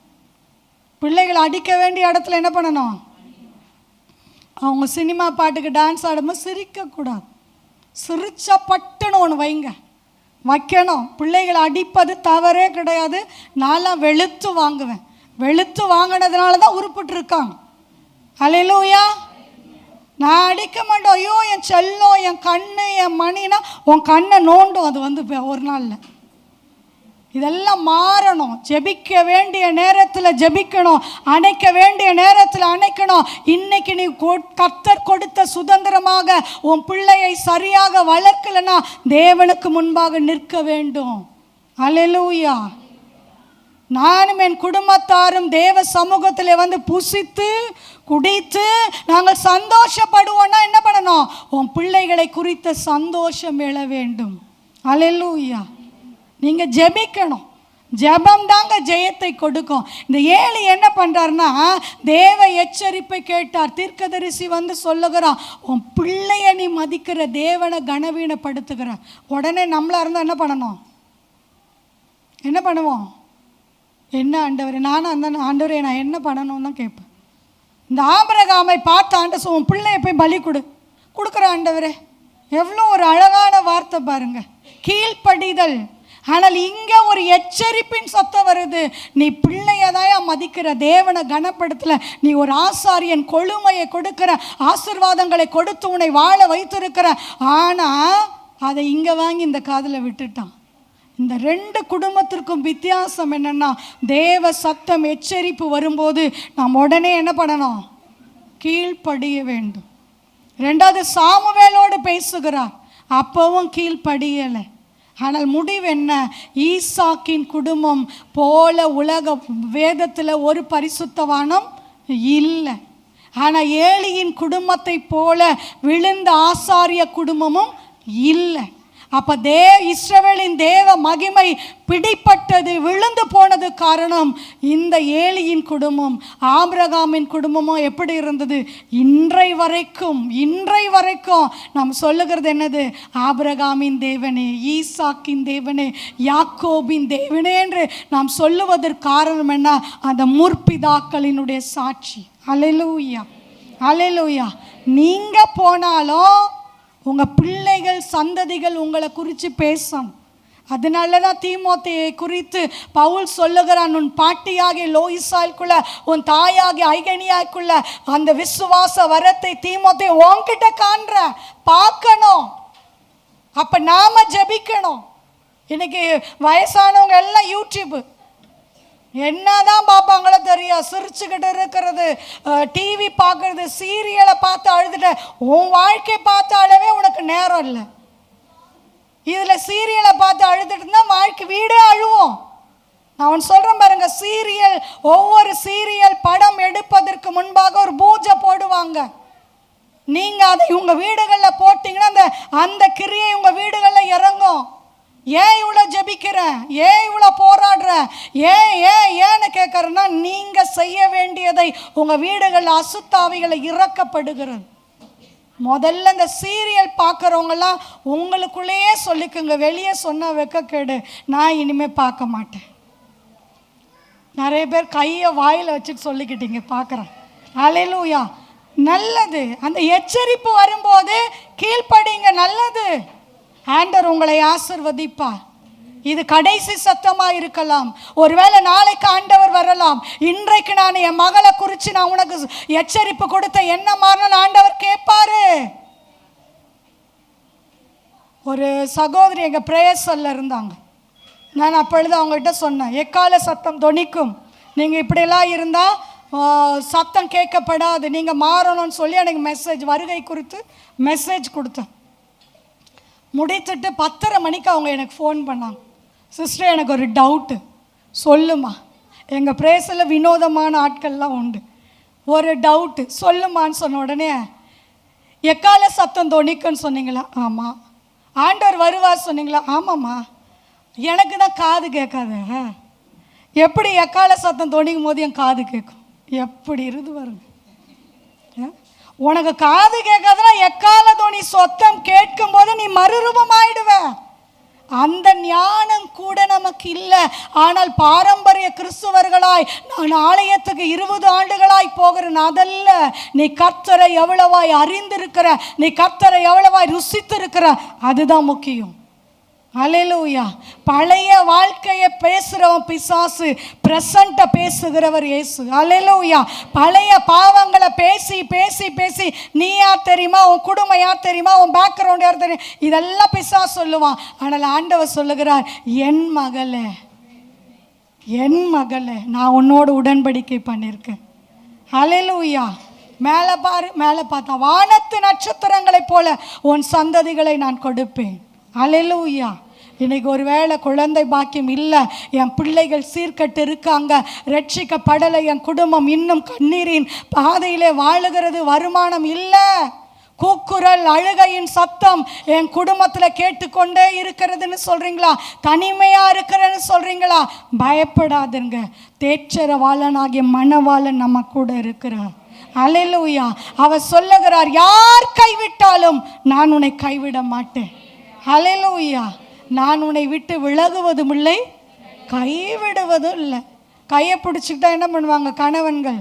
பிள்ளைகளை அடிக்க வேண்டிய இடத்துல என்ன பண்ணணும்? அவங்க சினிமா பாட்டுக்கு டான்ஸ் ஆடும்போது சிரிக்கக்கூடாது. சிரிச்சா பட்டுன்னு ஒன்று வைக்கணும். பிள்ளைகளை அடிப்பது தவறே கிடையாது. நான்லாம் வெளுத்து வாங்குவேன். வெளுத்து வாங்கினதுனால தான் உருப்பிட்டுருக்காங்க. அல்லேலூயா. நான் அடிக்க மாட்டோம். ஐயோ என் செல்லம், என் கண்ணு, என் மணினா உன் கண்ணை நோண்டும். அது ஒரு நாளில் இதெல்லாம் மாறணும். ஜெபிக்க வேண்டிய நேரத்தில் ஜெபிக்கணும், அணைக்க வேண்டிய நேரத்தில் அணைக்கணும். இன்னைக்கு நீ கர்த்தர் கொடுத்த சுதந்திரமாக உன் பிள்ளையை சரியாக வளர்க்கலன்னா தேவனுக்கு முன்பாக நிற்க வேண்டும். அல்லேலூயா. நானும் என் குடும்பத்தாரும் தேவ சமூகத்தில் வந்து புசித்து குடித்து நாங்கள் சந்தோஷப்படுவோம்னா என்ன பண்ணணும்? உன் பிள்ளைகளை குறித்த சந்தோஷம் எழ வேண்டும். அல்லேலூயா. நீங்கள் ஜெபிக்கணும். ஜெபம் தாங்க ஜெயத்தை கொடுக்கும். இந்த ஏழி என்ன பண்ணுறாருன்னா, தேவ எச்சரிப்பை கேட்டார். தீர்க்கதரிசி வந்து சொல்லுகிறான், உன் பிள்ளைய நீ மதிக்கிற தேவனை கனவீனப்படுத்துகிற. உடனே நம்மளாக இருந்தால் என்ன பண்ணணும்? என்ன பண்ணுவோம்? என்ன ஆண்டவரே, நானும் அந்த ஆண்டவரே நான் என்ன பண்ணணும்னு தான் கேட்பேன். இந்த ஆபிரகாமை பார்த்த ஆண்டவர், உன் பிள்ளைய போய் பலி கொடுக்குற ஆண்டவரே. எவ்வளோ ஒரு அழகான வார்த்தை பாருங்க, கீழ்ப்படிதல். ஆனால் இங்கே ஒரு எச்சரிப்பின் சத்தம் வருது. நீ பிள்ளையதாயா மதிக்கிற, தேவனை கனப்படுத்தல. நீ ஒரு ஆசாரியன், கொழுமையை கொடுக்கிற, ஆசீர்வாதங்களை கொடுத்து உன்னை வாழ வைத்திருக்கிற. ஆனால் அதை இங்கே வாங்கி இந்த காதில் விட்டுட்டான். இந்த 2 குடும்பத்திற்கும் வித்தியாசம் என்னென்னா, தேவ சத்தம் எச்சரிப்பு வரும்போது நாம் உடனே என்ன பண்ணணும்? கீழ்ப்படிய வேண்டும். 2வது சாமுவேலோடு பேசுகிறார், அப்பவும் கீழ்ப்படியலை. ஆனால் முடிவு என்ன? ஈசாக்கின் குடும்பம் போல உலக வேதத்தில் ஒரு பரிசுத்தவானும் இல்லை. ஆனால் ஏலியின் குடும்பத்தை போல விழுந்த ஆசாரிய குடும்பமும் இல்லை. அப்போ இஸ்ரவேலின் தேவ மகிமை பிடிப்பட்டது, விழுந்து போனது. காரணம் இந்த ஏலியின் குடும்பம், ஆபிரகாமின் குடும்பமும் எப்படி இருந்தது? இன்றை வரைக்கும் நாம் சொல்லுகிறது என்னது? ஆபிரகாமின் தேவனே, ஈசாக்கின் தேவனே, யாக்கோபின் தேவனே என்று நாம் சொல்லுவதற்கு காரணம் என்ன? அந்த முற்பிதாக்களினுடைய சாட்சி. அல்லேலூயா, அல்லேலூயா. நீங்கள் போனாலும் உங்கள் பிள்ளைகள் சந்ததிகள் உங்களை குறித்து பேசணும். அதனால தான் தீமோத்தேயை குறித்து பவுல் சொல்லுகிறான், உன் பாட்டியாகிய லோயிசாய்க்குள்ள, உன் தாயாகிய ஐகனியாய்க்குள்ள அந்த விசுவாச வரத்தை தீமோத்தேயை உன்கிட்ட காண்ற பார்க்கணும். அப்போ நாம ஜெபிக்கணும். இன்னைக்கு வயசானவங்க எல்லாம் யூடியூப் என்னதான் பார்ப்பாங்களோ தெரியும், சிரிச்சுக்கிட்டு இருக்கிறது, டிவி பார்க்கறது, சீரியலை பார்த்து அழுதுட்டு உன் வாழ்க்கை பார்த்தாலவே உனக்கு நேரம் இல்லை. இதில் சீரியலை பார்த்து அழுதுட்டுனா வாழ்க்கை வீடே அழுவோம். நான் சொல்கிறேன் பாருங்க, ஒவ்வொரு சீரியல் படம் எடுப்பதற்கு முன்பாக ஒரு பூஜை போடுவாங்க. நீங்கள் அதை உங்கள் வீடுகளில் போட்டிங்கன்னா அந்த அந்த கிரியை உங்கள் வீடுகளில் இறங்கும். ஏன் இவ்வளோ ஜெபிக்கிறேன், ஏன் இவ்வளோ போராடுறேன், ஏன்னு கேட்குறேன்னா நீங்கள் செய்ய வேண்டியதை உங்கள் வீடுகளில் அசுத்தாவிகளை இறக்கப்படுகிறது. முதல்ல இந்த சீரியல் பார்க்குறவங்கெல்லாம் உங்களுக்குள்ளேயே சொல்லிக்குங்க, வெளியே சொன்ன வெக்கக்கேடு, நான் இனிமேல் பார்க்க மாட்டேன். நிறைய பேர் கையை வாயில் வச்சுட்டு சொல்லிக்கிட்டீங்க, பார்க்குறேன். அல்லேலூயா, நல்லது. அந்த எச்சரிப்பு வரும்போது கீழ்ப்படிங்க, நல்லது. ஆண்டவர் உங்களை ஆசீர்வதிப்பார். இது கடைசி சத்தமாக இருக்கலாம். ஒருவேளை நாளைக்கு ஆண்டவர் வரலாம். இன்றைக்கு நான் என் மகளை குறித்து நான் உனக்கு எச்சரிப்பு கொடுத்த என்ன மாறணும் ஆண்டவர் கேட்பாரு. ஒரு சகோதரி எங்கள் பிரேயர்ஸில் இருந்தாங்க. நான் அப்பொழுது அவங்ககிட்ட சொன்னேன், எக்கால சத்தம் தொனிக்கும், நீங்கள் இப்படியெல்லாம் இருந்தால் சத்தம் கேட்கப்படாது, நீங்கள் மாறணும்னு சொல்லி எனக்கு மெசேஜ், வருகை குறித்து மெசேஜ் கொடுத்தேன். முடித்துட்டு 10:30 மணிக்கு அவங்க எனக்கு ஃபோன் பண்ணாங்க. சிஸ்டர், எனக்கு ஒரு டவுட்டு, சொல்லுமா. எங்கள் பிரேஸில் வினோதமான ஆட்கள்லாம் உண்டு. ஒரு டவுட்டு சொல்லுமான்னு சொன்ன உடனே, எக்கால சத்தம் தொனிக்குன்னு சொன்னீங்களா? ஆமாம். ஆண்டவர் வருவார் சொன்னீங்களா? ஆமாம்மா. எனக்கு தான் காது கேட்காத, எப்படி எக்கால சத்தம் தொனிக்கும் போது என் காது கேட்கும்? எப்படி இருந்து வருங்க. உனக்கு காது கேட்காதுன்னா எக்கால தொனி சொத்தம் கேட்கும் போது நீ மறுரூபமாயிடுவ. அந்த ஞானம் கூட நமக்கு இல்லை. ஆனால் பாரம்பரிய கிறிஸ்துவர்களாய் நான் ஆலயத்துக்கு 20 ஆண்டுகளாய் போகிறேன், அதல்ல. நீ கர்த்தரை எவ்வளவாய் அறிந்திருக்கிற, நீ கர்த்தரை எவ்வளவாய் ருசித்திருக்கிற, அதுதான் முக்கியம். அல்லேலூயா. பழைய வாழ்க்கையை பேசுகிறவன் பிசாசு, பிரசண்ட்டை பேசுகிறவர் இயேசு. அல்லேலூயா. பழைய பாவங்களை பேசி பேசி பேசி நீ யார் தெரியுமா, உன் குடும்பம் யார் தெரியுமா, உன் பேக்ரவுண்ட் யார் தெரியும், இதெல்லாம் பிசாசு சொல்லுவான். ஆனால் ஆண்டவர் சொல்லுகிறார், என் மகளே, என் மகளே, நான் உன்னோடு உடன்படிக்கை பண்ணியிருக்கேன். அல்லேலூயா. மேலே பாரு, மேலே பார்த்தா வானத்து நட்சத்திரங்களைப் போல உன் சந்ததிகளை நான் கொடுப்பேன். அல்லேலூயா. இன்னைக்கு ஒரு வேளை குழந்தை பாக்கியம் இல்லை, என் பிள்ளைகள் சீர்கட்டு இருக்காங்க, ரட்சிக்கப்படலை, என் குடும்பம் இன்னும் கண்ணீரின் பாதையிலே வாழுகிறது, வருமானம் இல்லை, கூக்குரல் அழுகையின் சத்தம் என் குடும்பத்தில் கேட்டுக்கொண்டே இருக்கிறதுன்னு சொல்கிறீங்களா? தனிமையாக இருக்கிறேன்னு சொல்கிறீங்களா? பயப்படாதுங்க, தேற்றரவாளனாகிய மணவாளன் நம்ம கூட இருக்கிறார். அல்லேலூயா. அவர் சொல்லுகிறார், யார் கைவிட்டாலும் நான் உன்னை கைவிட மாட்டேன். அல்லேலூயா. நான் உன்னை விட்டு விலகுவதும் இல்லை, கைவிடுவதும் இல்லை. கையை பிடிச்சிக்கிட்டா என்ன பண்ணுவாங்க கணவன்கள்?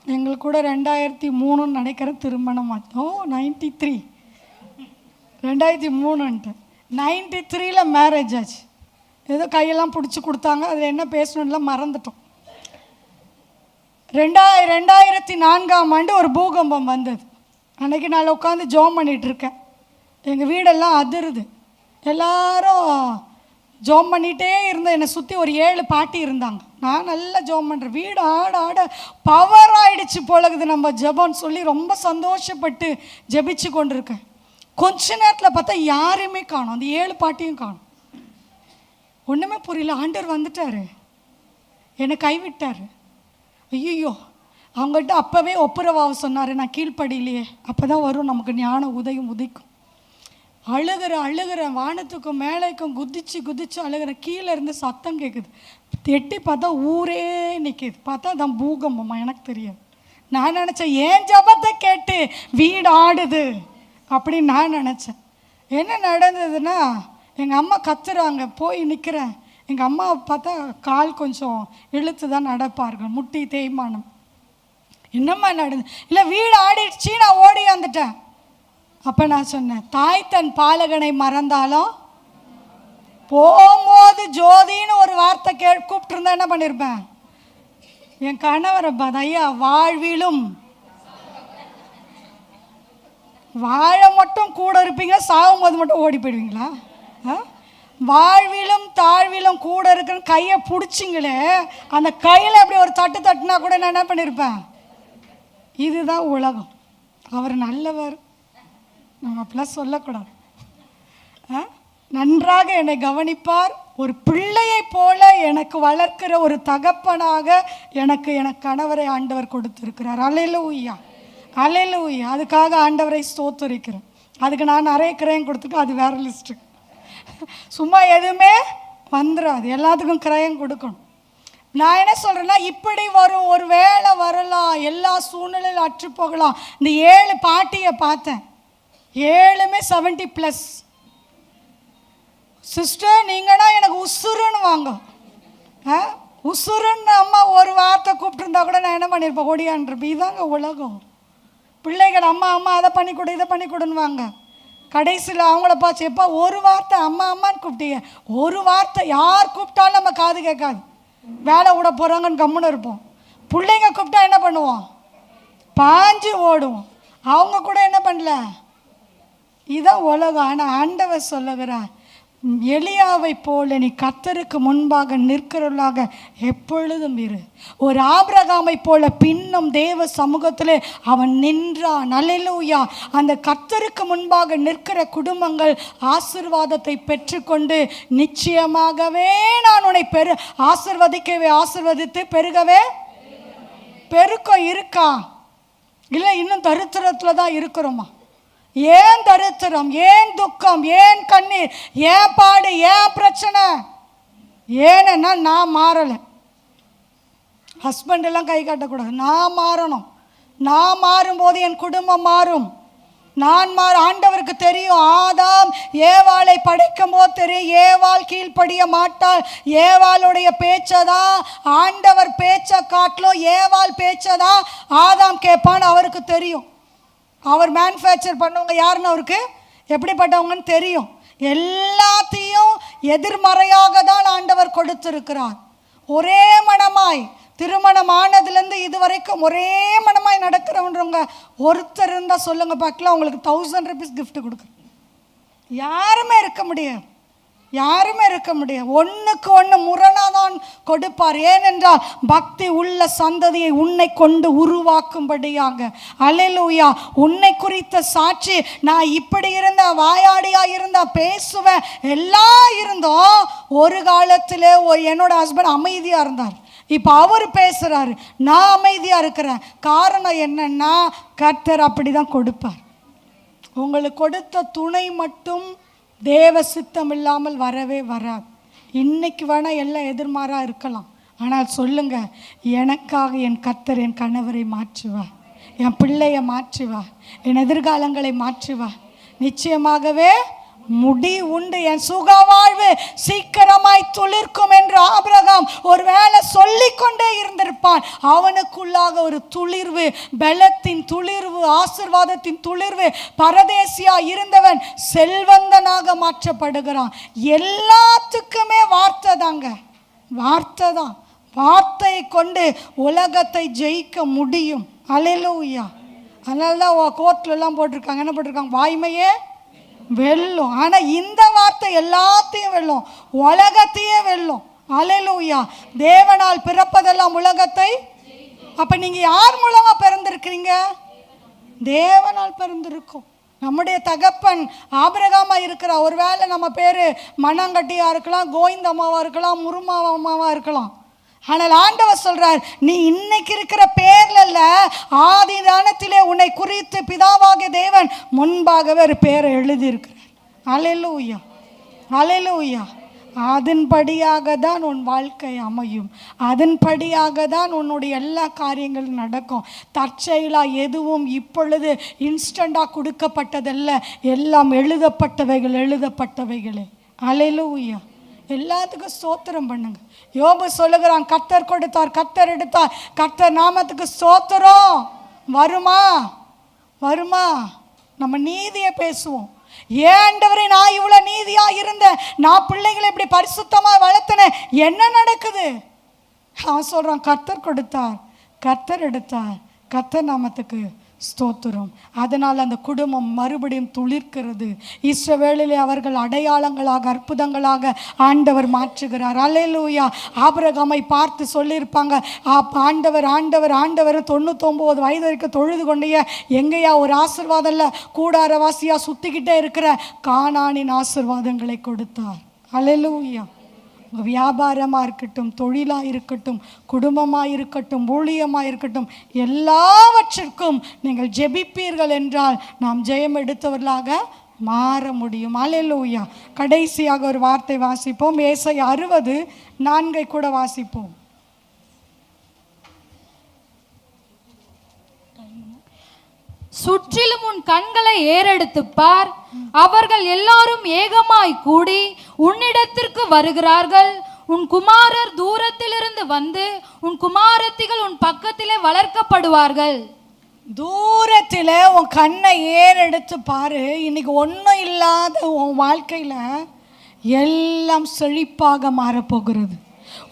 எங்களுக்கு கூட 2003 நினைக்கிற திருமணம் ஆச்சோம். 93 2003 93ல் மேரேஜ் ஆச்சு. ஏதோ கையெல்லாம் பிடிச்சி கொடுத்தாங்க, அதில் என்ன பேசணும்லாம் மறந்துட்டோம். 2004ஆம் ஆண்டு ஒரு பூகம்பம் வந்தது. அன்றைக்கி நான் உட்காந்து ஜோம் பண்ணிகிட்ருக்கேன். எங்கள் வீடெல்லாம் அதிருது. எல்லாரும் ஜோம் பண்ணிகிட்டே இருந்தேன். என்னை சுற்றி ஒரு 7 பாட்டி இருந்தாங்க. நான் நல்லா ஜோம் பண்ணுறேன். வீடு ஆட ஆட பவர் ஆகிடுச்சு போலகுது நம்ம ஜெபம்னு சொல்லி ரொம்ப சந்தோஷப்பட்டு ஜெபிச்சு கொண்டிருக்கேன். கொஞ்ச நேரத்தில் பார்த்தா யாரையுமே காணும், அந்த 7 பாட்டியும் காணும். ஒன்றுமே புரியல. ஆண்டவர் வந்துட்டார், என்னை கைவிட்டார். ஐயோ, அவங்கள்ட்ட அப்போவே ஒப்புரவாக சொன்னார், நான் கீழ்ப்படியிலையே, அப்போ தான் வரும் நமக்கு ஞான உதயம் உதிக்கும். அழுகிறேன், வானத்துக்கும் மேலேக்கும் குதிச்சு குதிச்சு அழுகிறேன். கீழே இருந்து சத்தம் கேட்குது. எட்டி பார்த்தா ஊரே நிற்கிது. பார்த்தா அதான் பூகம்பமா, எனக்கு தெரியாது. நான் நினச்சேன் ஏன் ஜபத்தை கேட்டு வீடு ஆடுது அப்படின்னு நான் நினச்சேன். என்ன நடந்ததுன்னா, எங்கள் அம்மா கத்துறாங்க, போய் நிற்கிறேன். எங்கள் அம்மாவை பார்த்தா கால் கொஞ்சம் இழுத்து தான் நடப்பார்கள், முட்டி தேய்மானம். என்னம்மா நடந்து? இல்லை, வீடு ஆடிடுச்சு, நான் ஓடி வந்துட்டேன். அப்போ நான் சொன்னேன், தாய் தன் பாலகனை மறந்தாலும் போகும்போது ஜோதின்னு ஒரு வார்த்தை கூப்பிட்டுருந்தா என்ன பண்ணியிருப்பேன்? என் கணவரை ஐயா, வாழ்விலும் வாழ மட்டும் கூட இருப்பீங்களா, சாகும் போது மட்டும் ஓடி போயிடுவீங்களா? வாழ்விலும் தாழ்விலும் கூட இருக்குன்னு கையை பிடிச்சிங்களே, அந்த கையில் அப்படி ஒரு தட்டு தட்டுனா கூட நான் என்ன பண்ணியிருப்பேன்? இதுதான் உலகம். அவர் நல்லவர், நம்ம அப்படிலாம் சொல்லக்கூடாது. நன்றாக என்னை கவனிப்பார். ஒரு பிள்ளையை போல எனக்கு வளர்க்கிற ஒரு தகப்பனாக எனக்கு கணவரை ஆண்டவர் கொடுத்திருக்கிறார். அல்லேலூயா. அல்லேலூயா. அதுக்காக ஆண்டவரை ஸ்தோத்திரிக்கிறேன். அதுக்கு நான் நிறைய கிரயம் கொடுத்துருக்கேன், அது வேறு லிஸ்ட்டு. சும்மா எதுவுமே வந்துடாது, எல்லாத்துக்கும் கிரயம் கொடுக்கணும். நான் என்ன சொல்கிறேன்னா, இப்படி வரும், ஒரு வேளை வரலாம், எல்லா சூழ்நிலையில் அற்று போகலாம். இந்த 7 பாட்டியை பார்த்தேன், 7மே 70+. சிஸ்டர் நீங்கன்னா எனக்கு உசுருன்னு வாங்க, உசுருன்னு அம்மா ஒரு வார்த்தை கூப்பிட்டுருந்தா கூட நான் என்ன பண்ணியிருப்பேன், ஓடியான்ருப்பேன். இதாங்க உலகம். பிள்ளைகள் அம்மா அம்மா அதை பண்ணி கொடு இதை பண்ணி கொடுன்னு வாங்க. கடைசியில் அவங்கள பார்த்து எப்போ ஒரு வார்த்தை அம்மா அம்மான்னு கூப்பிட்டீங்க, ஒரு வார்த்தை யார் கூப்பிட்டாலும் நம்ம காது கேட்காது, வேலை விட போகிறாங்கன்னு கம்முன்னு இருப்போம். பிள்ளைங்க கூப்பிட்டா என்ன பண்ணுவோம், பாஞ்சு ஓடுவோம். அவங்க கூட என்ன பண்ணல, இதான் உலகம். ஆனால் ஆண்டவர் சொல்லுகிறார், எலியாவை போல நீ கர்த்தருக்கு முன்பாக நிற்கிறவர்களாக எப்பொழுதும் இரு. ஒரு ஆபிரகாமை போல பின்னும் தேவ சமூகத்திலே அவன் நின்றான். அல்லேலூயா. அந்த கர்த்தருக்கு முன்பாக நிற்கிற குடும்பங்கள் ஆசீர்வாதத்தை பெற்றுக்கொண்டு நிச்சயமாகவே நான் உன்னை ஆசீர்வதித்து பெருகவே பெருக்கம் இருக்கா இல்லை இன்னும் தரித்திரத்தில் தான் இருக்கிறோமா? ஏன் தரித்திரம், ஏன் துக்கம், ஏன் கண்ணீர், ஏன் பாடு, ஏன் பிரச்சனை? ஏன்னா நான் மாறலை. ஹஸ்பண்ட் எல்லாம் கை காட்டக்கூடாது, நான் மாறணும். நான் மாறும்போது என் குடும்பம் மாறும். ஆண்டவருக்கு தெரியும், ஆதாம் ஏவாளை படைக்கும் போது தெரியும், ஏவாள் கீழ்ப்படிய மாட்டாள். ஏவாளுடைய பேச்சதான், ஆண்டவர் பேச்ச காட்டிலும் ஏவாள் பேச்சதான் ஆதாம் கேட்பான்னு அவருக்கு தெரியும். அவர் மேனுஃபேக்சர் பண்ணவங்க யாருன்னு அவருக்கு எப்படிப்பட்டவங்கன்னு தெரியும். எல்லாத்தையும் எதிர்மறையாக தான் ஆண்டவர் கொடுத்திருக்கிறார். ஒரே மனமாய் திருமணம் ஆனதுலேருந்து இது வரைக்கும் ஒரே மனமாய் நடக்கிறவன்றவங்க ஒருத்தர் இருந்தால் சொல்லுங்க பார்க்கலாம், உங்களுக்கு 1000 rupees gift கொடுக்குறேன். யாருமே இருக்க முடியாது, யாருமே இருக்க முடியாது. ஒன்றுக்கு ஒன்று முரணாதான் கொடுப்பார். ஏனென்றால் பக்தி உள்ள சந்ததியை உன்னை கொண்டு உருவாக்கும்படியாக. அல்லேலூயா. உன்னை குறித்த சாட்சி, நான் இப்படி இருந்த, வாயாடியா இருந்த, பேசுவேன், எல்லாம் இருந்தோம். ஒரு காலத்தில் என்னோட ஹஸ்பண்ட் அமைதியாக இருந்தார், இப்போ அவர் பேசுகிறாரு, நான் அமைதியாக இருக்கிறேன். காரணம் என்னன்னா, கர்த்தர் அப்படி தான் கொடுப்பார். உங்களுக்கு கொடுத்த துணை மட்டும் தேவ சித்தம் இல்லாமல் வரவே வராது. இன்னைக்கு வேணால் எல்லாம் எதிர்மாறாக இருக்கலாம், ஆனால் சொல்லுங்க, எனக்காக என் கர்த்தர் என் கணவரை மாற்றுவார், என் பிள்ளையை மாற்றுவார், என் எதிர்காலங்களை மாற்றுவார். நிச்சயமாகவே முடி உண்டு, என் சுக வாழ்வு சீக்கிரமாய் துளிர்க்கும் என்று ஆபிரகாம் ஒருவேளை சொல்லிக்கொண்டே இருந்திருப்பான். அவனுக்குள்ளாக ஒரு துளிர்வு, பலத்தின் துளிர்வு, ஆசீர்வாதத்தின் துளிர்வு. பரதேசியா இருந்தவன் செல்வந்தனாக மாற்றப்படுகிறான். எல்லாத்துக்குமே வார்த்தை தாங்க, வார்த்தை தான். வார்த்தையை கொண்டு உலகத்தை ஜெயிக்க முடியும். அல்லேலூயா. அதனால தான் கோர்ட்லலாம் போட்டிருக்காங்க, என்ன போட்டிருக்காங்க, வாய்மையே வெல்லும். ஆனால் இந்த வார்த்தை எல்லாத்தையும் வெல்லும், உலகத்தையே வெல்லும். அல்லேலூயா. தேவனால் பிறப்பதெல்லாம் உலகத்தை. அப்போ நீங்கள் யார் மூலமாக பிறந்திருக்கிறீங்க? தேவனால் பிறந்திருக்கும். நம்முடைய தகப்பன் ஆபிரகாமா இருக்கிற, ஒருவேளை நம்ம பேர் மண்ணாங்கட்டியாக இருக்கலாம், கோவிந்தம்மாவாக இருக்கலாம், முருமாவாக இருக்கலாம். ஆனால் ஆண்டவர் சொல்றார், நீ இன்னைக்கு இருக்கிற பேர்ல இல்ல, ஆதி தானத்திலே உன்னை குறித்து பிதாவாகிய தேவன் முன்பாகவே ஒரு பேரை எழுதியிருக்கிறார். அல்லேலூயா, அல்லேலூயா. அதன்படியாக தான் உன் வாழ்க்கை அமையும், அதன்படியாக தான் உன்னுடைய எல்லா காரியங்களும் நடக்கும். தற்செயலாக எதுவும் இப்பொழுது இன்ஸ்டண்டாக கொடுக்கப்பட்டதல்ல, எல்லாம் எழுதப்பட்டவைகளே. அல்லேலூயா. எல்லாத்துக்கும் ஸ்தோத்திரம் பண்ணுங்க. யோபு சொல்லுகிறான், கர்த்தர் கொடுத்தார், கர்த்தர் எடுத்தார், கர்த்தர் நாமத்துக்கு ஸ்தோத்திரம். வருமா வருமா? நம்ம நீதியை பேசுவோம். ஏண்டவரே, நான் இவ்வளோ நீதியாக இருந்தேன், நான் பிள்ளைங்களை இப்படி பரிசுத்தமாக வளர்த்தனேன், என்ன நடக்குது? அவன் சொல்கிறான், கர்த்தர் கொடுத்தார், கர்த்தர் எடுத்தார், கர்த்தர் நாமத்துக்கு ஸ்தோத்திரம். அதனால் அந்த குடும்பம் மறுபடியும் துளிர்க்கிறது. இஸ்ரவேலிலே அவர்கள் அடையாளங்களாக, அற்புதங்களாக ஆண்டவர் மாற்றுகிறார். அல்லேலூயா. ஆபிரகாமை பார்த்து சொல்லியிருப்பாங்க, ஆண்டவர் ஆண்டவர் ஆண்டவர் 99 வயது வரைக்கும் தொழுது கொண்டைய எங்கேயா ஒரு ஆசீர்வாதம் இல்லை, கூடாரவாசியாக சுற்றிக்கிட்டே இருக்கிற கானானின் ஆசீர்வாதங்களை கொடுத்தார். அல்லேலூயா. உங்கள் வியாபாரமாக இருக்கட்டும், தொழிலாக இருக்கட்டும், குடும்பமாக இருக்கட்டும், ஊழியமாக இருக்கட்டும், எல்லாவற்றிற்கும் நீங்கள் ஜெபிப்பீர்கள் என்றால் நாம் ஜெயம் எடுத்தவர்களாக மாற முடியும். அல்லேலூயா. கடைசியாக ஒரு வார்த்தை வாசிப்போம். ஏசாயா 60:4 கூட வாசிப்போம். சுற்றிலும் உன் கண்களை ஏறெடுத்து பார், அவர்கள் எல்லாரும் ஏகமாய் கூடி உன்னிடத்திற்கு வருகிறார்கள். உன் குமாரர் தூரத்திலிருந்து வந்து உன் குமாரத்திகள் உன் பக்கத்திலே வளர்க்கப்படுவார்கள். தூரத்தில் உன் கண்ணை ஏறெடுத்து பாரு. இன்னைக்கு ஒன்றும் இல்லாத உன் வாழ்க்கையில் எல்லாம் செழிப்பாக மாறப்போகிறது.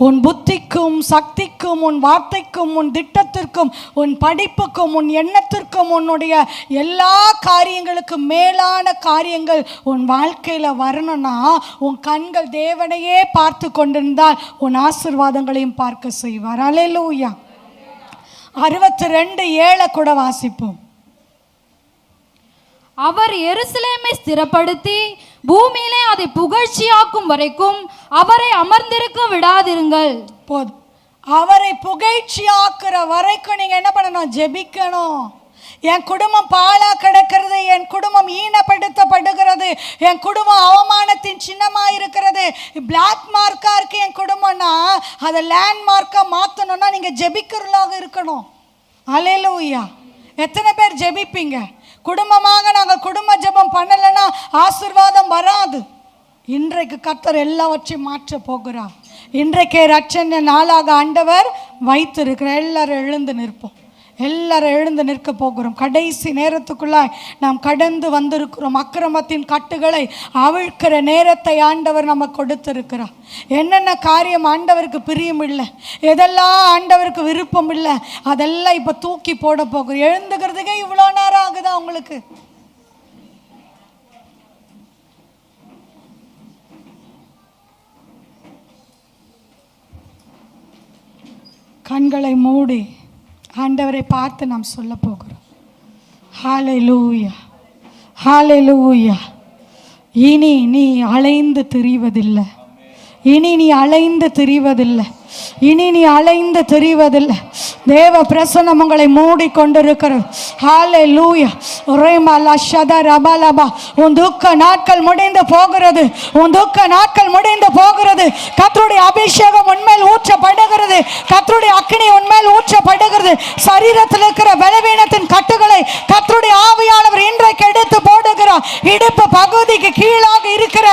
உன் புத்திக்கும் சக்திக்கும் உன் வார்த்தைக்கும் உன் திட்டத்திற்கும் உன் படிப்புக்கும் உன் எண்ணத்திற்கும் உன்னுடைய எல்லா காரியங்களுக்கும் மேலான காரியங்கள் உன் வாழ்க்கையில் வரணும்னா உன் கண்கள் தேவனையே பார்த்து கொண்டிருந்தால் உன் ஆசீர்வாதங்களையும் பார்க்க செய்வார். அல்லேலூயா. 62:7 கூட வாசிப்போம். அவர் எருசலேமை ஸ்திரப்படுத்தி பூமியிலே அதை புகழ்ச்சியாக்கும் வரைக்கும் அவரை அமர்ந்திருக்க விடாதிருங்கள். போதும். அவரை புகழ்ச்சியாக்குற வரைக்கும் நீங்க என்ன பண்ணணும்? ஜெபிக்கணும். என் குடும்பம் பாழா கிடக்கிறது, என் குடும்பம் ஈனப்படுத்தப்படுகிறது, என் குடும்பம் அவமானத்தின் சின்னமாக இருக்கிறது, பிளாக் மார்க்காக இருக்குது என் குடும்பம்னா அதை லேண்ட்மார்க்காக மாற்றணும்னா நீங்கள் ஜெபிக்கிறவர்களாக இருக்கணும். அல்லேலூயா. எத்தனை பேர் ஜெபிப்பீங்க? குடும்பமாக நாங்கள் குடும்ப ஜெபம் பண்ணலைன்னா ஆசீர்வாதம் வராது. இன்றைக்கு கர்த்தர் எல்லாவற்றையும் மாற்ற போகிறார். இன்றைக்கே ரட்சண நாளாக ஆண்டவர் வைத்திருக்கிற எல்லாரும் எழுந்து நிற்போம். எல்லாரும் எழுந்து நிற்க போகிறோம். கடைசி நேரத்துக்குள்ளாய் நாம் கடந்து வந்திருக்கிறோம். அக்கிரமத்தின் கட்டுகளை அவிழ்க்கிற நேரத்தை ஆண்டவர் நமக்கு கொடுத்திருக்கிறார். என்னென்ன காரியம் ஆண்டவருக்கு பிரியம் இல்லை, எதெல்லாம் ஆண்டவருக்கு விருப்பம் இல்லை, அதெல்லாம் இப்போ தூக்கி போட போகிறோம். எழுந்துக்கிறதுக்கே இவ்வளோ நேரம் ஆகுதா உங்களுக்கு? கண்களை மூடி ஆண்டவரை பார்த்து நாம் சொல்ல போகிறோம். ஹல்லேலூயா, ஹல்லேலூயா. இனி நீ அலைந்து திரிவதில்லை, இனி நீ அலைந்து திரிவதில்லை, இனி நீ அலைந்து திரிவதில்லை. தேவ பிரசன்னம் உங்களை மூடிக்கொண்டிருக்கிறது. ஹல்லேலூயா. ரேமலா ஷதரபலபா. உன் துக்க நாட்கள் முடிந்து போகிறது, உன் துக்க நாட்கள் முடிந்து போகிறது. கர்த்தருடைய அபிஷேகம் உன்மேல் ஊற்றப்படுகிறது, கர்த்தருடைய அக்கினி உன்மேல் ஊற்றப்படுகிறது. சரீரத்தில் இருக்கிற பலவீனத்தின் கட்டுகளை கர்த்தருடைய ஆவியானவர் இன்றைக்கு எடுத்து போடுகிறார். இடுப்பு பகுதிக்கு கீழாக இருக்கிற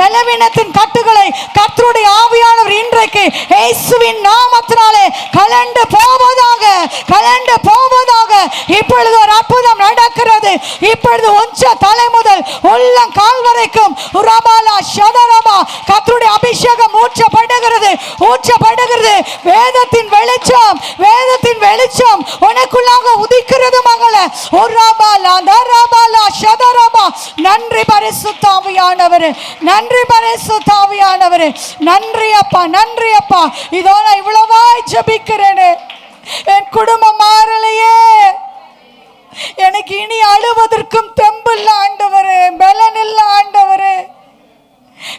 பலவீனத்தின் கட்டுகளை கர்த்தருடைய ஆவியானவர் இன்றைக்கு இயேசுவின் நாமத்தினாலே கலண்டு போவதாக, கலண்டு போவதாக. இப்பொழுது ஒரு அற்புதம் நடக்கிறது. இப்பொழுது உச்ச தலை முதல் உள்ளம் கால் வரைக்கும் ரபாலா ஷதரபா கர்த்தருடைய அபிஷேகம் ஊற்றப்படுகிறது, ஊற்றப்படுகிறது. வேதத்தின் வெளிச்சம், வேதத்தின் வெளிச்சம் உனக்குள்ளாக உதிக்கிறது மகளே. ரபாலா தரபாலா ஷதரபா. நன்றி பரிசுத்த ஆவியானவரே, நன்றி பரிசுத்த ஆவியானவரே. நன்றி அப்பா, நன்றி அப்பா. இதோ நான் இவ்வளவாய் ஜெபிக்கிறேனே, என் குடும்பம் மாறலையே, எனக்கு இனி அழுவதற்கும் தெம்பு இல்லை ஆண்டவரே, பலன் இல்லை ஆண்டவரே.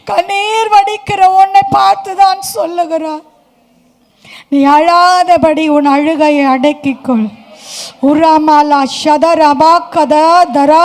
கண்ணீர் வடிக்கிற உன்னை பார்த்துதான் சொல்லுகிறார், நீ அழாதபடி உன் அழுகையை அடக்கிக்கொள். உரமாலா ஷதரபா கதரா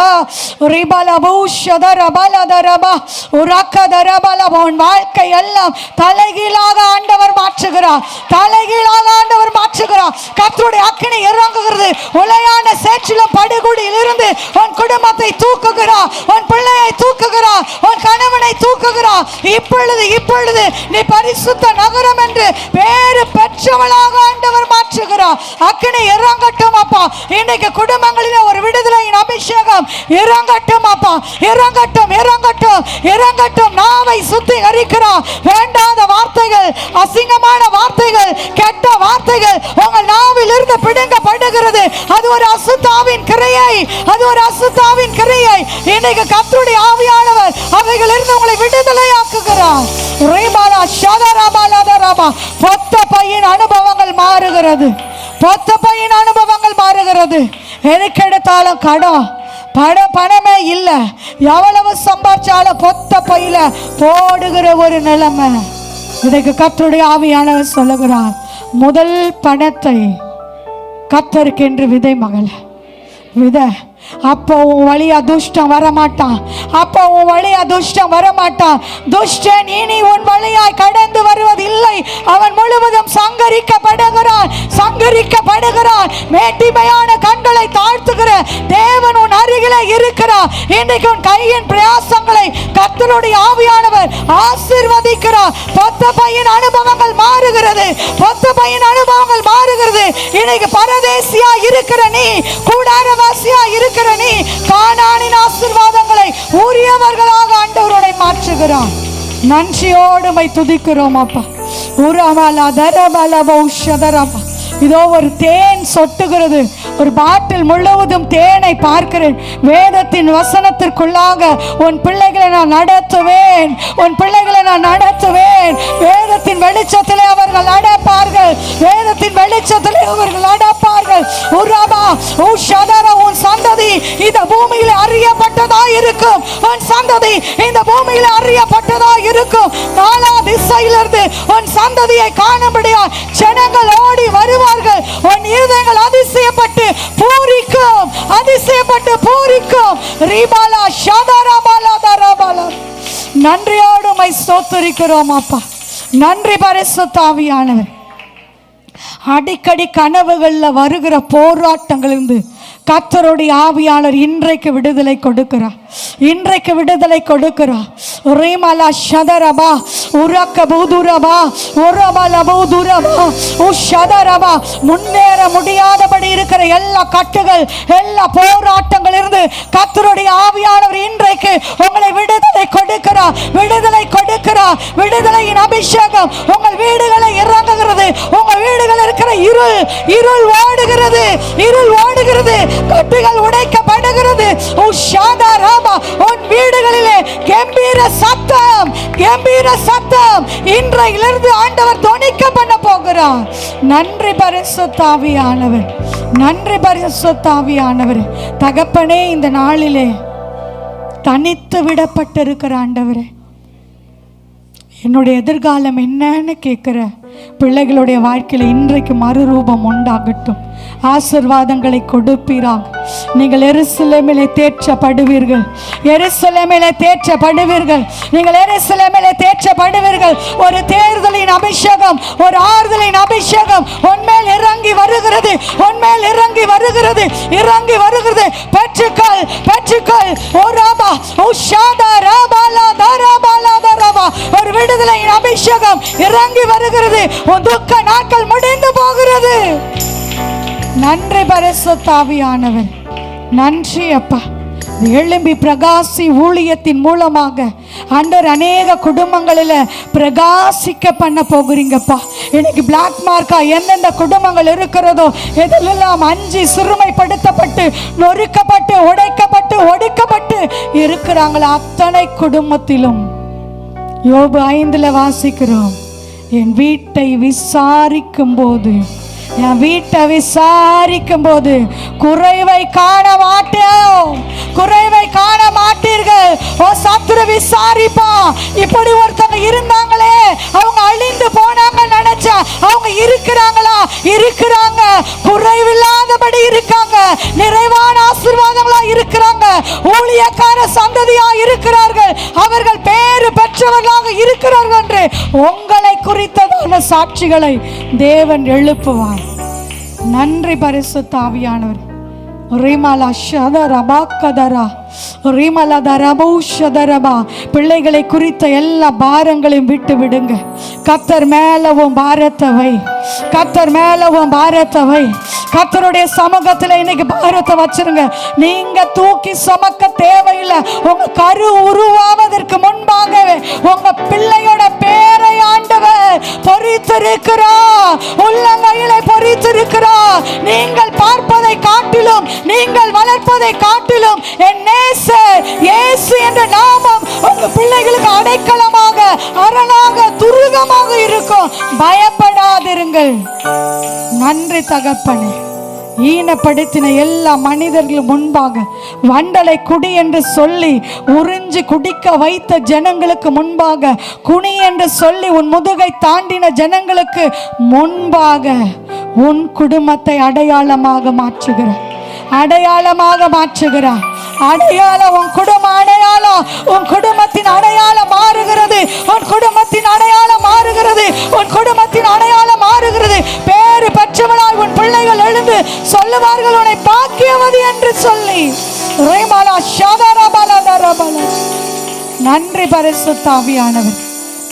ரிபலபு ஷதரபலதரபா உரக்கதரபல. உன் வாழ்க்கை எல்லாம் தலைகீழாக ஆண்டவர் மாற்றுகிறார், தலைகீழாக ஆண்டவர் மாற்றுகிறார். கர்த்தருடைய அக்கினி இறங்குகிறது. உளையான சேற்றிலும் படுகுடியில் இருந்து உன் குடும்பத்தை தூக்குகிறார், உன் பிள்ளையை தூக்குகிறார், உன் கணவனை தூக்குகிறார். இப்பொழுது இப்பொழுது நீ பரிசுத்த நகரம் என்று பேரு பெற்றவளாக ஆண்டவர் மாற்றுகிறார். அக்கினி இறங்கட்டும் அப்பா. இன்னைக்கு குடும்பங்களில் ஒரு விடுதலையின் அபிஷேகம் இறங்கட்டும் அப்பா, இறங்கட்டும், இறங்கட்டும், இறங்கட்டும். நாவை சுத்திகரிக்கிறார். வேண்டாத வார்த்தைகள், அசிங்கமான வார்த்தைகள், கெட்ட வார்த்தைகள் உங்கள் நாவில் இருந்து பிடுங்கப்படுகிறது. அது ஒரு அசுத்தாவின் கிரியை, அது ஒரு அசுத்தாவின் கிரியை. இன்னைக்கு கர்த்தருடைய ஆவியானவர் அவைகளிலிருந்து உங்களை விடுதலையாக்குகிறார். ரீபாலா ஷதரபாலதரபா. பொத்த பையின் அனுபவங்கள் மாறுகிறது, பொத்த பையின் அனுபவங்கள் மாறுகிறது. எதுக்கெடுத்தாலும் கடன், பணமே இல்லை, எவ்வளவு சம்பாதிச்சாலும் பொத்த பையில போடுகிற ஒரு நிலைமை. இதுக்கு கர்த்தருடைய ஆவியானவர் சொல்லுகிறார், முதல் பணத்தை கர்த்தருக்கென்று விதை மகள விதை. அப்போ உன் வழியா துஷ்டம் வரமாட்டான். அப்போ உன் வழியா துஷ்டம் வரமாட்டான். துஷ்டன் இனி உன் வழியாய் கடந்து வருவதில்லை. அவன் முழுவதும் சங்கரிக்கப்படுகிறான். மேட்டிமையான கண்களை தாழ்த்துகிற தேவன் உன் அருகிலே இருக்கிறார். இன்றைக்கு உன் கையின் பிரயாசங்களை கர்த்தருடைய ஆவியானவர் ஆசீர்வதிக்கிறார். பொத்த பையன் அனுபவங்கள் மாறுகிறது. இன்னைக்கு பரதேசியா இருக்கிற நீ, கூடாரவாசியா இருக்கிற நீ, கானானின் ஆசீர்வாதங்களை உரியவர்களாக ஆண்டவரை மாற்றுகிறார். நன்றியோடு மை துதிக்கிறோம் அப்பா. உரமலா தரபலப உஷதரபா. இதோ ஒரு தேன் சொட்டுகிறது. ஒரு பாட்டில் முழுவதும் தேனை பார்க்கிறேன். வேதத்தின் வசனத்திற்குள்ளாக உன் பிள்ளைகளை நான் நடத்துவேன். வேதத்தின் வெளிச்சத்திலே அவர்கள் நடப்பார்கள். உரபா உஷதர. உன் சந்ததி இந்த பூமியில் அறியப்பட்டதா இருக்கும். நாலா திசையிலிருந்து உன் சந்ததியை காணும்படியா ஜனங்கள் ஓடி வருவார்கள். உன் இருதயங்கள் அதிசயப்பட்டு பூரிக்கும். ரிபாலா ஷதரபாலா தரபாலா. நன்றியோடு உம்மை ஸ்தோத்திரிக்கிறோம் அப்பா. நன்றி பரிசுத்த ஆவியானவர். அடிக்கடி கனவுகளில் வருகிற போராட்டங்களிலிருந்து கர்த்தருடைய ஆவியாளர் இன்றைக்கு விடுதலை கொடுக்கிறார். ரீமலா ஷதரபா உரக்க பூதுரபா உரபலபூதுரபா உஷதரபா. முன்னேற முடியாதபடி இருக்கிற எல்லா கட்டுகள், எல்லா போராட்டங்கள் இருந்து கர்த்தருடைய ஆவியானவர் இன்றைக்கு உங்களை விடுதலை கொடுக்கிறார். விடுதலையின் அபிஷேகம் உங்கள் வீடுகளை இறங்குகிறது. உங்கள் வீடுகள் இருக்கிற இருள் ஓடுகிறது. கட்டுகள் உடைக்கப்படுகிறது. உன் வீடுகளிலே கம்பீர சத்தம் இன்றையிலிருந்து ஆண்டவர் தொனிக்க பண்ண போகிறார். நன்றி பரிசுத்த ஆவியானவர். தகப்பனே, இந்த நாளிலே தனித்து விடப்பட்டிருக்கிற ஆண்டவரே, என்னுடைய எதிர்காலம் என்னன்னு கேட்கிற பிள்ளைகளுடைய வாழ்க்கையில் இன்றைக்கு மறுரூபம் உண்டாகட்டும். ஆசீர்வாதங்களை கொடுப்பீராக. நீங்கள் எருசலேமிலே தேற்றப்படுவீர்கள். ஒரு தேர்தலின் அபிஷேகம், ஒரு ஆறுதலின் அபிஷேகம் உன்மேல் இறங்கி வருகிறது. பெற்றுக்கொள். ஒரு விடுதலையின் அபிஷேகம் இறங்கி வருகிறது. உன் துக்க நாட்கள் முடிந்து போகிறது. நன்றி பரிசுத்த ஆவியானவர். நன்றி அப்பா. எழும்பி பிரகாசி ஊழியத்தின் மூலமாக ஆண்டவர் அநேக குடும்பங்களில் பிரகாசிக்க பண்ண போகிறீங்கப்பா. இன்னைக்கு பிளாக் மார்க்கா எந்தெந்த குடும்பங்கள் இருக்கிறதோ, எதிலெல்லாம் அஞ்சி சிறுமைப்படுத்தப்பட்டு நொறுக்கப்பட்டு ஒடுக்கப்பட்டு இருக்கிறாங்களோ அத்தனை குடும்பத்திலும் யோபு 5 வாசிக்கிறோம், என் வீட்டை விசாரிக்கும் போது குறைவை காண மாட்டீர்கள். ஓ சத்துரு விசாரிப்பா. இப்படி ஒருத்தங்க இருந்தாங்களே, அவங்க அழிந்து போனாங்க நினைச்சா அவங்க இருக்கிறாங்களா? இருக்கிறாங்க. குறைவில்லாதபடி இருக்காங்க. நிறைவான ஆசீர்வாதங்களா இருக்கிறாங்க. ஊழியக்கார சந்ததியா இருக்கிறார்கள். அவர்கள் பேறு பெற்றவர்களாக இருக்கிறார்கள் என்று உங்களை குறித்ததான சாட்சிகளை தேவன் எழுப்புவார். நன்றி பரிசுத்த ஆவியானவர். பிள்ளைகளை குறித்த எல்லா பாரங்களையும் விட்டு விடுங்க. கர்த்தர் மேலவும் பாரத்தை வை. கர்த்தருடைய சமூகத்தில் இன்னைக்கு பாரத்தை வச்சிருங்க. நீங்க தூக்கி சுமக்க தேவையில்லை. உங்க கரு உருவாவதற்கு முன்பாகவே உங்க பிள்ளையோட பேரை ஆண்டவர் பொறித்திருக்கிறார். உள்ளங்கையிலே பொறித்திருக்கிறார். நீங்கள் பார்ப்பதை காட்டிலும், நீங்கள் வளர்ப்பதை காட்டிலும் என் நேசர் இயேசு என்ற நாமம் உங்க பிள்ளைகளுக்கு அடைக்கலமாக, அரணாக, துருகமாக இருக்கும். பயப்படாதிருங்கள். நன்றி தகப்பனே. ஈனப்படுத்தின எல்லா மனிதர்களும் முன்பாக வண்டலை குடி என்று சொல்லி உறிஞ்சி குடிக்க வைத்த ஜனங்களுக்கு முன்பாக, குனி என்று சொல்லி உன் முதுகை தாண்டின ஜனங்களுக்கு முன்பாக உன் குடும்பத்தை அடையாளமாக மாற்றுகிறார். அடையாளமாக மாற்றுகிறார். அடையாளம், உன் குடும்ப அடையாளம், உன் குடும்பத்தின் அடையாளம் மாறுகிறது. உன் குடும்பத்தின் அடையாளம் மாறுகிறது. உன் குடும்பத்தின் அடையாளம் மாறுகிறது. பேறு பெற்றவளாய் உன் பிள்ளைகள் எழுந்து சொல்லுவார்கள், உன்னை பாக்கியவதி என்று சொல்லி. நன்றி பரிசுத்த ஆவியானவர்.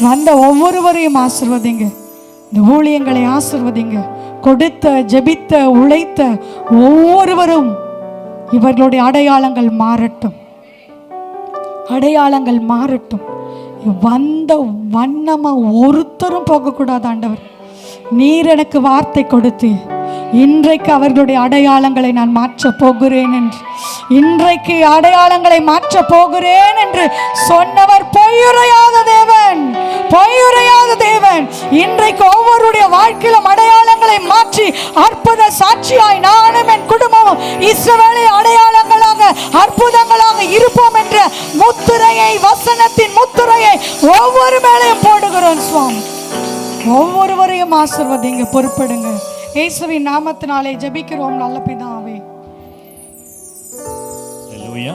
வந்த ஒவ்வொருவரையும் ஆசீர்வதிங்க. இந்த ஊழியங்களை ஆசீர்வதிங்க. கொடுத்த, ஜெபித்த, உழைத்த ஒவ்வொருவரும் இவர்களுடைய அடையாளங்கள் மாறட்டும். அடையாளங்கள் மாறட்டும். வந்த வண்ணமா ஒருத்தரும் போகக்கூடாது. ஆண்டவர், நீர் எனக்கு வார்த்தை கொடுத்து இன்றைக்கு அவர்களுடைய அடையாளங்களை நான் மாற்ற போகிறேன் என்று, இன்றைக்கு அடையாளங்களை மாற்ற போகிறேன் என்று சொன்னவர் பொய்யுரையாத தேவன், பொய்யுரையாத தேவன். இன்றைக்கு ஒவ்வொருடைய வாழ்க்கையிலும் அடையாளங்களை மாற்றி அற்புத சாட்சியாய் நானும் என் குடும்பமும் இஸ்ரவேலின் அடையாளங்களாக, அற்புதங்களாக இருப்போம் என்ற முத்திரையை, வசனத்தின் முத்திரையை ஒவ்வொரு மேலையும் போடுகிறோம் சுவாமி. ஒவ்வொருவரையும் ஆசீர்வதிங்க, பொறுப்படுங்க. இயேசுவின் நாமத்தினாலே ஜெபிக்கிறோம் நல்ல பிதாவே. அல்லேலூயா.